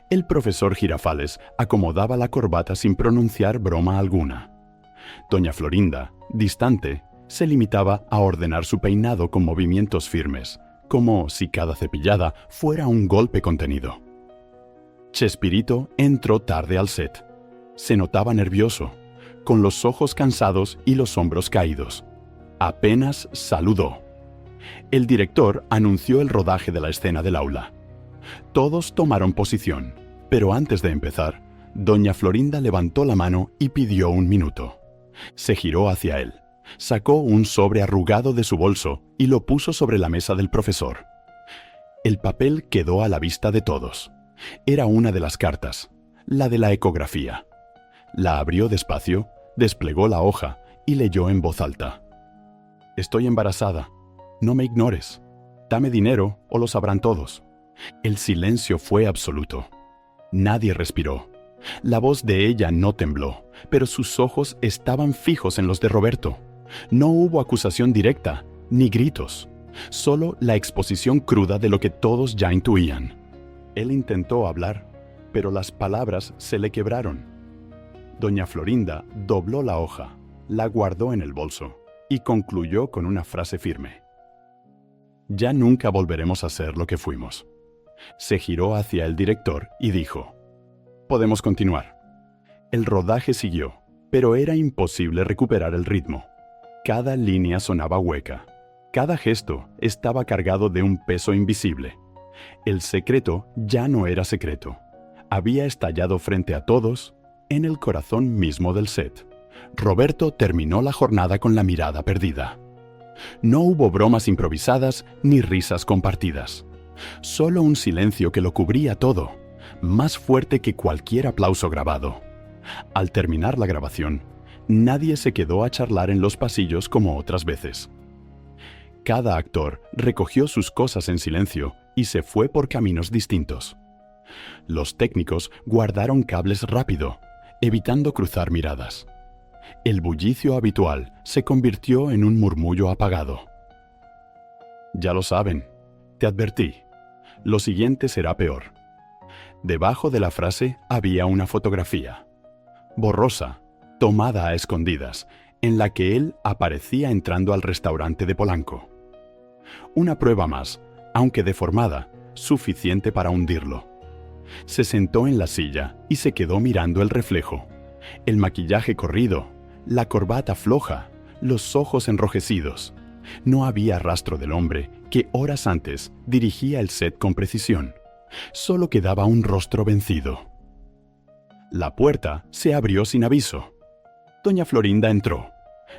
El profesor Girafales acomodaba la corbata sin pronunciar broma alguna. Doña Florinda, distante, se limitaba a ordenar su peinado con movimientos firmes, como si cada cepillada fuera un golpe contenido. Chespirito entró tarde al set. Se notaba nervioso, con los ojos cansados y los hombros caídos. Apenas saludó. El director anunció el rodaje de la escena del aula. Todos tomaron posición, pero antes de empezar, doña Florinda levantó la mano y pidió un minuto. Se giró hacia él, sacó un sobre arrugado de su bolso y lo puso sobre la mesa del profesor. El papel quedó a la vista de todos. Era una de las cartas, la de la ecografía. La abrió despacio, desplegó la hoja y leyó en voz alta. «Estoy embarazada. No me ignores. Dame dinero o lo sabrán todos». El silencio fue absoluto. Nadie respiró. La voz de ella no tembló, pero sus ojos estaban fijos en los de Roberto. No hubo acusación directa, ni gritos, solo la exposición cruda de lo que todos ya intuían. Él intentó hablar, pero las palabras se le quebraron. Doña Florinda dobló la hoja, la guardó en el bolso y concluyó con una frase firme. «Ya nunca volveremos a ser lo que fuimos». Se giró hacia el director y dijo: «Podemos continuar». El rodaje siguió, pero era imposible recuperar el ritmo. Cada línea sonaba hueca. Cada gesto estaba cargado de un peso invisible. El secreto ya no era secreto. Había estallado frente a todos, en el corazón mismo del set. Roberto terminó la jornada con la mirada perdida. No hubo bromas improvisadas ni risas compartidas. Solo un silencio que lo cubría todo, más fuerte que cualquier aplauso grabado. Al terminar la grabación, nadie se quedó a charlar en los pasillos como otras veces. Cada actor recogió sus cosas en silencio y se fue por caminos distintos. Los técnicos guardaron cables rápido, evitando cruzar miradas. El bullicio habitual se convirtió en un murmullo apagado. «Ya lo saben, te advertí. Lo siguiente será peor». Debajo de la frase había una fotografía, borrosa, tomada a escondidas, en la que él aparecía entrando al restaurante de Polanco. Una prueba más, aunque deformada, suficiente para hundirlo. Se sentó en la silla y se quedó mirando el reflejo. El maquillaje corrido, la corbata floja, los ojos enrojecidos. No había rastro del hombre que horas antes dirigía el set con precisión. Solo quedaba un rostro vencido. La puerta se abrió sin aviso. Doña Florinda entró.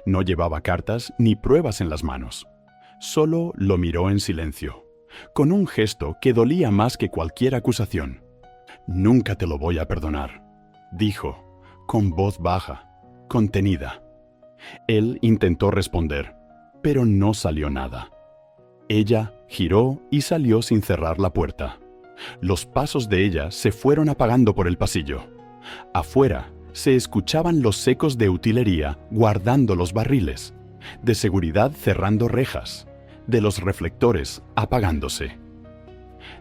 No llevaba cartas ni pruebas en las manos. Solo lo miró en silencio. con un gesto que dolía más que cualquier acusación. «Nunca te lo voy a perdonar», dijo, con voz baja, contenida. Él intentó responder, pero no salió nada. Ella giró y salió sin cerrar la puerta. Los pasos de ella se fueron apagando por el pasillo. Afuera se escuchaban los ecos de utilería guardando los barriles, de seguridad cerrando rejas, de los reflectores apagándose.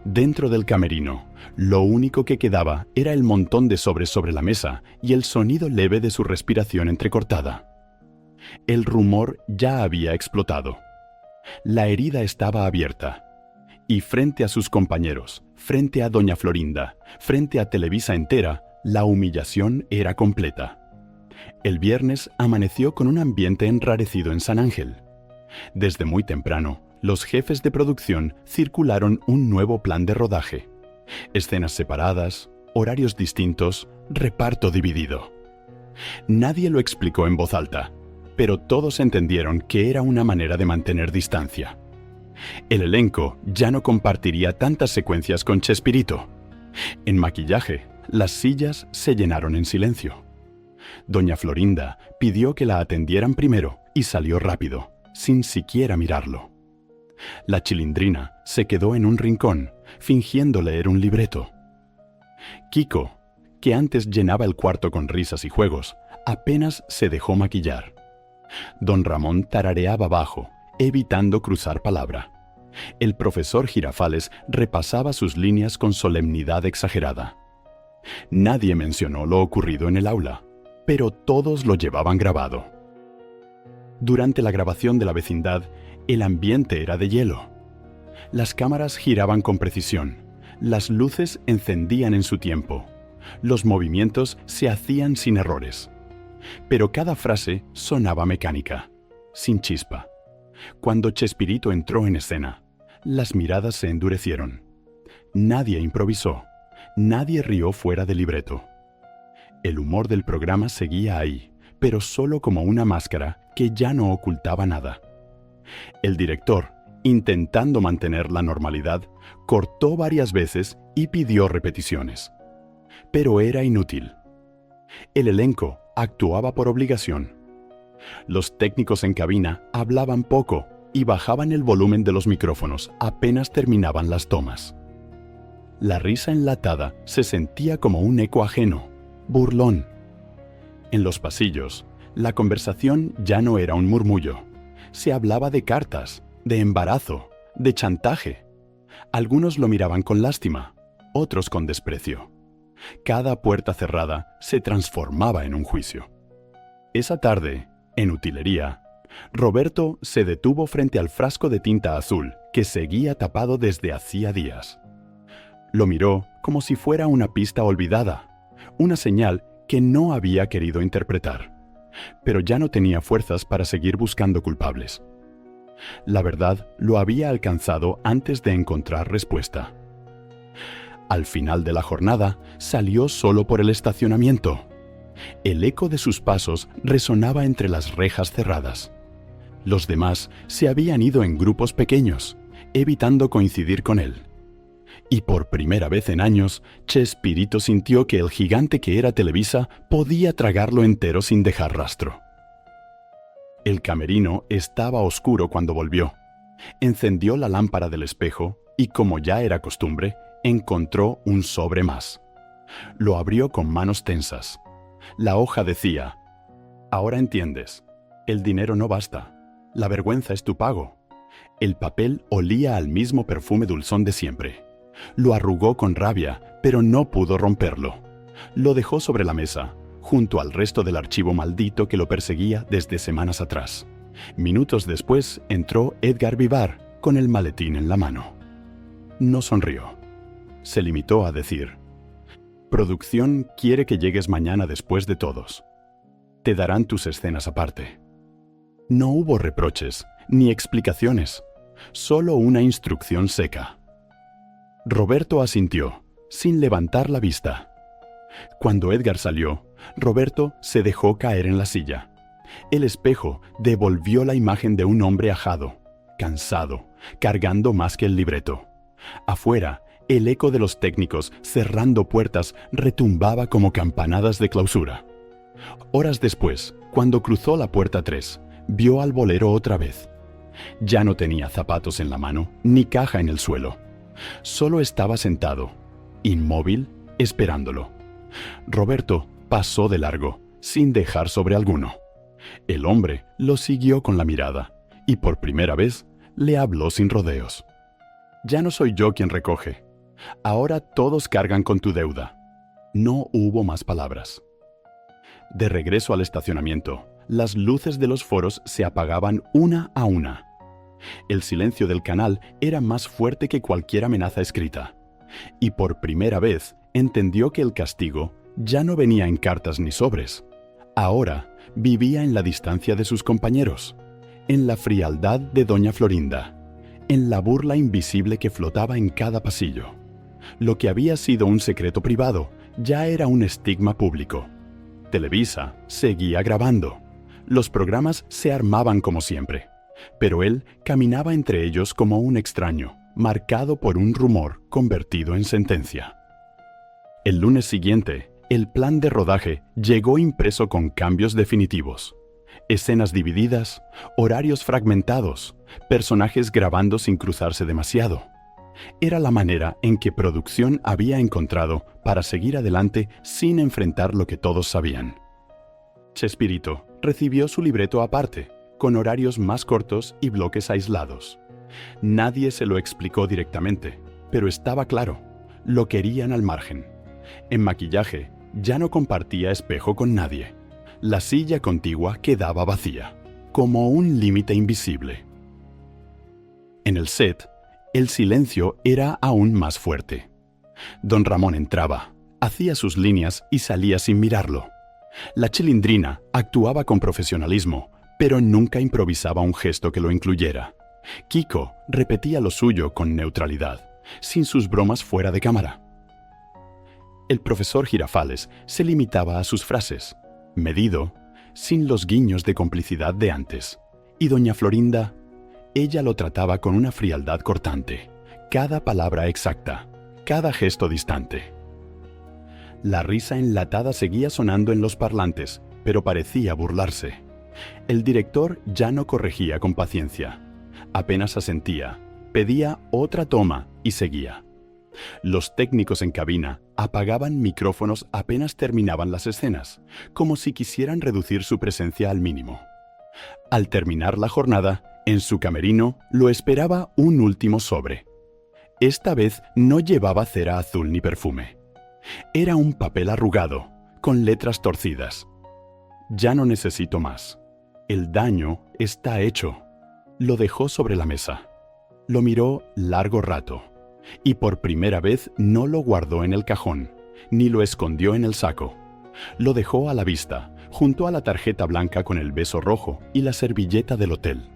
Dentro del camerino, lo único que quedaba era el montón de sobres sobre la mesa y el sonido leve de su respiración entrecortada. El rumor ya había explotado. La herida estaba abierta. Y frente a sus compañeros, frente a doña Florinda, frente a Televisa entera, la humillación era completa. El viernes amaneció con un ambiente enrarecido en San Ángel. Desde muy temprano, los jefes de producción circularon un nuevo plan de rodaje. Escenas separadas, horarios distintos, reparto dividido. Nadie lo explicó en voz alta, pero todos entendieron que era una manera de mantener distancia. El elenco ya no compartiría tantas secuencias con Chespirito. En maquillaje, las sillas se llenaron en silencio. Doña Florinda pidió que la atendieran primero y salió rápido, sin siquiera mirarlo. La Chilindrina se quedó en un rincón, fingiendo leer un libreto. Kiko, que antes llenaba el cuarto con risas y juegos, apenas se dejó maquillar. Don Ramón tarareaba bajo, evitando cruzar palabra. El profesor Girafales repasaba sus líneas con solemnidad exagerada. Nadie mencionó lo ocurrido en el aula, pero todos lo llevaban grabado. Durante la grabación de La vecindad, el ambiente era de hielo. Las cámaras giraban con precisión, las luces encendían en su tiempo, los movimientos se hacían sin errores. Pero cada frase sonaba mecánica, sin chispa. Cuando Chespirito entró en escena, las miradas se endurecieron. Nadie improvisó, nadie rió fuera del libreto. El humor del programa seguía ahí, pero solo como una máscara que ya no ocultaba nada. El director, intentando mantener la normalidad, cortó varias veces y pidió repeticiones. Pero era inútil. El elenco actuaba por obligación. Los técnicos en cabina hablaban poco y bajaban el volumen de los micrófonos apenas terminaban las tomas. La risa enlatada se sentía como un eco ajeno, burlón. En los pasillos, la conversación ya no era un murmullo. Se hablaba de cartas, de embarazo, de chantaje. Algunos lo miraban con lástima, otros con desprecio. Cada puerta cerrada se transformaba en un juicio. Esa tarde, en utilería, Roberto se detuvo frente al frasco de tinta azul que seguía tapado desde hacía días. Lo miró como si fuera una pista olvidada, una señal que no había querido interpretar, pero ya no tenía fuerzas para seguir buscando culpables. La verdad lo había alcanzado antes de encontrar respuesta. Al final de la jornada, salió solo por el estacionamiento. El eco de sus pasos resonaba entre las rejas cerradas. Los demás se habían ido en grupos pequeños, evitando coincidir con él. Y por primera vez en años, Chespirito sintió que el gigante que era Televisa podía tragarlo entero sin dejar rastro. El camerino estaba oscuro cuando volvió. Encendió la lámpara del espejo y, como ya era costumbre, encontró un sobre más. Lo abrió con manos tensas. La hoja decía: «Ahora entiendes. El dinero no basta. La vergüenza es tu pago». El papel olía al mismo perfume dulzón de siempre. Lo arrugó con rabia, pero no pudo romperlo. Lo dejó sobre la mesa, junto al resto del archivo maldito que lo perseguía desde semanas atrás. Minutos después entró Edgar Vivar con el maletín en la mano. No sonrió. Se limitó a decir: «Producción quiere que llegues mañana después de todos. Te darán tus escenas aparte». No hubo reproches, ni explicaciones, solo una instrucción seca. Roberto asintió, sin levantar la vista. Cuando Edgar salió, Roberto se dejó caer en la silla. El espejo devolvió la imagen de un hombre ajado, cansado, cargando más que el libreto. Afuera, el eco de los técnicos cerrando puertas retumbaba como campanadas de clausura. Horas después, cuando cruzó la puerta 3, vio al bolero otra vez. Ya no tenía zapatos en la mano ni caja en el suelo. Solo estaba sentado, inmóvil, esperándolo. Roberto pasó de largo, sin dejar sobre alguno. El hombre lo siguió con la mirada y por primera vez le habló sin rodeos. «Ya no soy yo quien recoge. Ahora todos cargan con tu deuda». No hubo más palabras. De regreso al estacionamiento, las luces de los foros se apagaban una a una. El silencio del canal era más fuerte que cualquier amenaza escrita. Y por primera vez entendió que el castigo ya no venía en cartas ni sobres. Ahora vivía en la distancia de sus compañeros, en la frialdad de doña Florinda, en la burla invisible que flotaba en cada pasillo. Lo que había sido un secreto privado ya era un estigma público. Televisa seguía grabando. Los programas se armaban como siempre, pero él caminaba entre ellos como un extraño, marcado por un rumor convertido en sentencia. El lunes siguiente, el plan de rodaje llegó impreso con cambios definitivos. Escenas divididas, horarios fragmentados, personajes grabando sin cruzarse demasiado. Era la manera en que producción había encontrado para seguir adelante sin enfrentar lo que todos sabían. Chespirito recibió su libreto aparte, con horarios más cortos y bloques aislados. Nadie se lo explicó directamente, pero estaba claro, lo querían al margen. En maquillaje, ya no compartía espejo con nadie. La silla contigua quedaba vacía, como un límite invisible. En el set, el silencio era aún más fuerte. Don Ramón entraba, hacía sus líneas y salía sin mirarlo. La Chilindrina actuaba con profesionalismo, pero nunca improvisaba un gesto que lo incluyera. Kiko repetía lo suyo con neutralidad, sin sus bromas fuera de cámara. El profesor Girafales se limitaba a sus frases, medido, sin los guiños de complicidad de antes. Y doña Florinda, ella lo trataba con una frialdad cortante, cada palabra exacta, cada gesto distante. La risa enlatada seguía sonando en los parlantes, pero parecía burlarse. El director ya no corregía con paciencia. Apenas asentía, pedía otra toma y seguía. Los técnicos en cabina apagaban micrófonos apenas terminaban las escenas, como si quisieran reducir su presencia al mínimo. Al terminar la jornada, en su camerino lo esperaba un último sobre. Esta vez no llevaba cera azul ni perfume. Era un papel arrugado, con letras torcidas. «Ya no necesito más. El daño está hecho». Lo dejó sobre la mesa. Lo miró largo rato. Y por primera vez no lo guardó en el cajón, ni lo escondió en el saco. Lo dejó a la vista, junto a la tarjeta blanca con el beso rojo y la servilleta del hotel.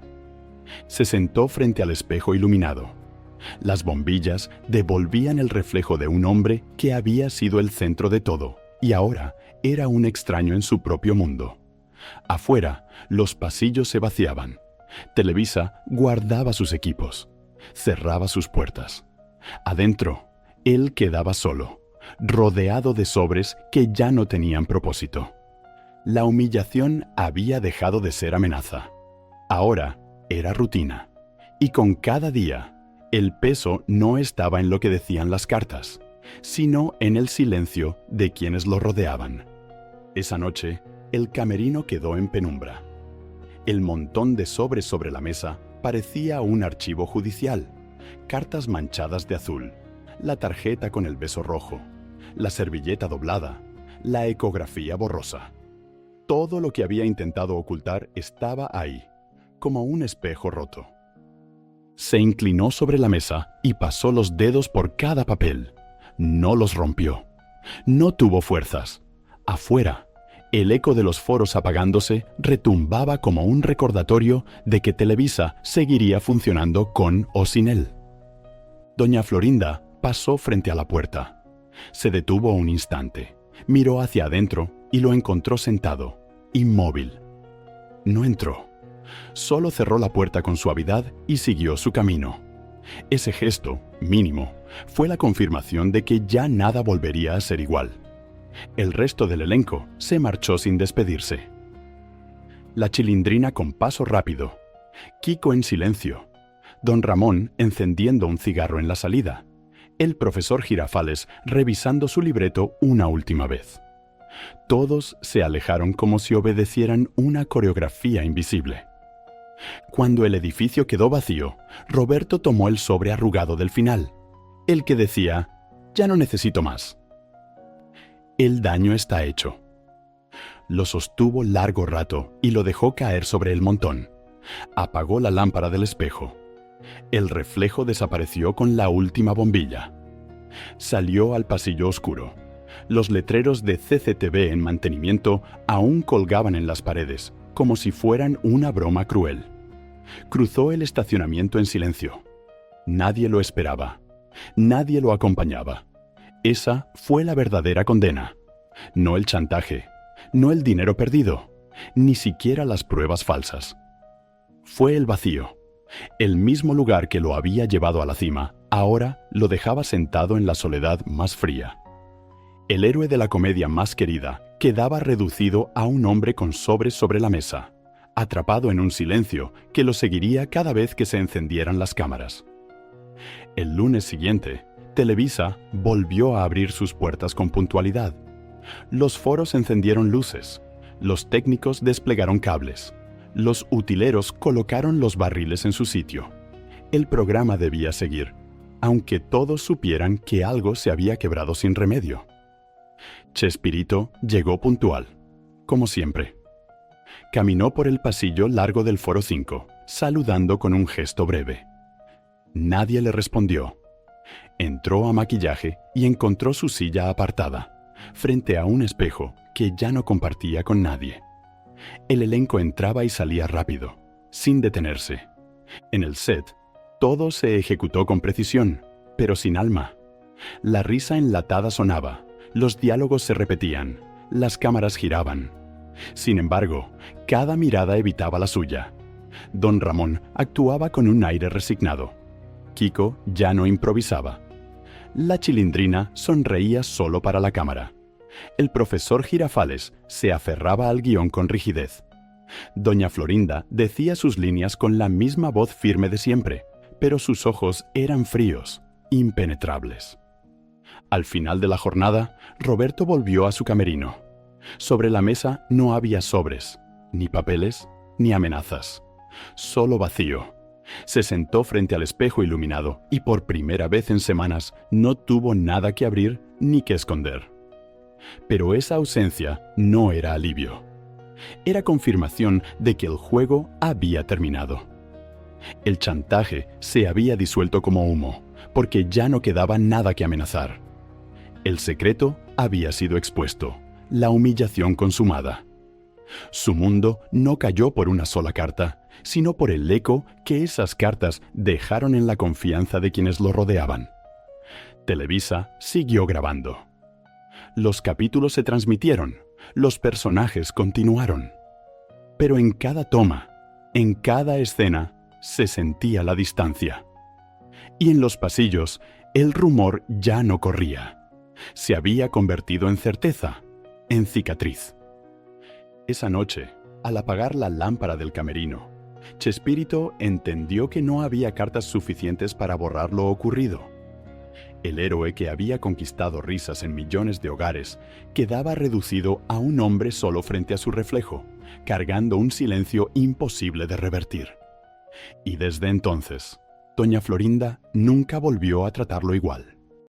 Se sentó frente al espejo iluminado. Las bombillas devolvían el reflejo de un hombre que había sido el centro de todo y ahora era un extraño en su propio mundo. Afuera, los pasillos se vaciaban. Televisa guardaba sus equipos, cerraba sus puertas. Adentro, él quedaba solo, rodeado de sobres que ya no tenían propósito. La humillación había dejado de ser amenaza. Ahora era rutina. Y con cada día, el peso no estaba en lo que decían las cartas, sino en el silencio de quienes lo rodeaban. Esa noche, el camerino quedó en penumbra. El montón de sobres sobre la mesa parecía un archivo judicial. Cartas manchadas de azul, la tarjeta con el beso rojo, la servilleta doblada, la ecografía borrosa. Todo lo que había intentado ocultar estaba ahí, como un espejo roto. Se inclinó sobre la mesa y pasó los dedos por cada papel. No los rompió. No tuvo fuerzas. Afuera, el eco de los foros apagándose retumbaba como un recordatorio de que Televisa seguiría funcionando con o sin él. Doña Florinda pasó frente a la puerta. Se detuvo un instante, miró hacia adentro y lo encontró sentado, inmóvil. No entró. Solo cerró la puerta con suavidad y siguió su camino. Ese gesto, mínimo, fue la confirmación de que ya nada volvería a ser igual. El resto del elenco se marchó sin despedirse. La Chilindrina con paso rápido, Kiko en silencio, Don Ramón encendiendo un cigarro en la salida, el profesor Girafales revisando su libreto una última vez. Todos se alejaron como si obedecieran una coreografía invisible. Cuando el edificio quedó vacío, Roberto tomó el sobre arrugado del final, el que decía: «Ya no necesito más». El daño está hecho. Lo sostuvo largo rato y lo dejó caer sobre el montón. Apagó la lámpara del espejo. El reflejo desapareció con la última bombilla. Salió al pasillo oscuro. Los letreros de CCTV en mantenimiento aún colgaban en las paredes, como si fueran una broma cruel. Cruzó el estacionamiento en silencio. Nadie lo esperaba. Nadie lo acompañaba. Esa fue la verdadera condena. No el chantaje, no el dinero perdido, ni siquiera las pruebas falsas. Fue el vacío. El mismo lugar que lo había llevado a la cima, ahora lo dejaba sentado en la soledad más fría. El héroe de la comedia más querida quedaba reducido a un hombre con sobres sobre la mesa, atrapado en un silencio que lo seguiría cada vez que se encendieran las cámaras. El lunes siguiente, Televisa volvió a abrir sus puertas con puntualidad. Los foros encendieron luces, los técnicos desplegaron cables, los utileros colocaron los barriles en su sitio. El programa debía seguir, aunque todos supieran que algo se había quebrado sin remedio. Chespirito llegó puntual, como siempre. Caminó por el pasillo largo del Foro 5, saludando con un gesto breve. Nadie le respondió. Entró a maquillaje y encontró su silla apartada, frente a un espejo que ya no compartía con nadie. El elenco entraba y salía rápido, sin detenerse. En el set, todo se ejecutó con precisión, pero sin alma. La risa enlatada sonaba, los diálogos se repetían, las cámaras giraban. Sin embargo, cada mirada evitaba la suya. Don Ramón actuaba con un aire resignado. Kiko ya no improvisaba. La Chilindrina sonreía solo para la cámara. El profesor Girafales se aferraba al guión con rigidez. Doña Florinda decía sus líneas con la misma voz firme de siempre, pero sus ojos eran fríos, impenetrables. Al final de la jornada, Roberto volvió a su camerino. Sobre la mesa no había sobres, ni papeles, ni amenazas. Solo vacío. Se sentó frente al espejo iluminado y por primera vez en semanas no tuvo nada que abrir ni que esconder. Pero esa ausencia no era alivio. Era confirmación de que el juego había terminado. El chantaje se había disuelto como humo, porque ya no quedaba nada que amenazar. El secreto había sido expuesto, la humillación consumada. Su mundo no cayó por una sola carta, sino por el eco que esas cartas dejaron en la confianza de quienes lo rodeaban. Televisa siguió grabando. Los capítulos se transmitieron, los personajes continuaron. Pero en cada toma, en cada escena, se sentía la distancia. Y en los pasillos, el rumor ya no corría. Se había convertido en certeza, en cicatriz. Esa noche, al apagar la lámpara del camerino, Chespirito entendió que no había cartas suficientes para borrar lo ocurrido. El héroe que había conquistado risas en millones de hogares quedaba reducido a un hombre solo frente a su reflejo, cargando un silencio imposible de revertir. Y desde entonces, doña Florinda nunca volvió a tratarlo igual.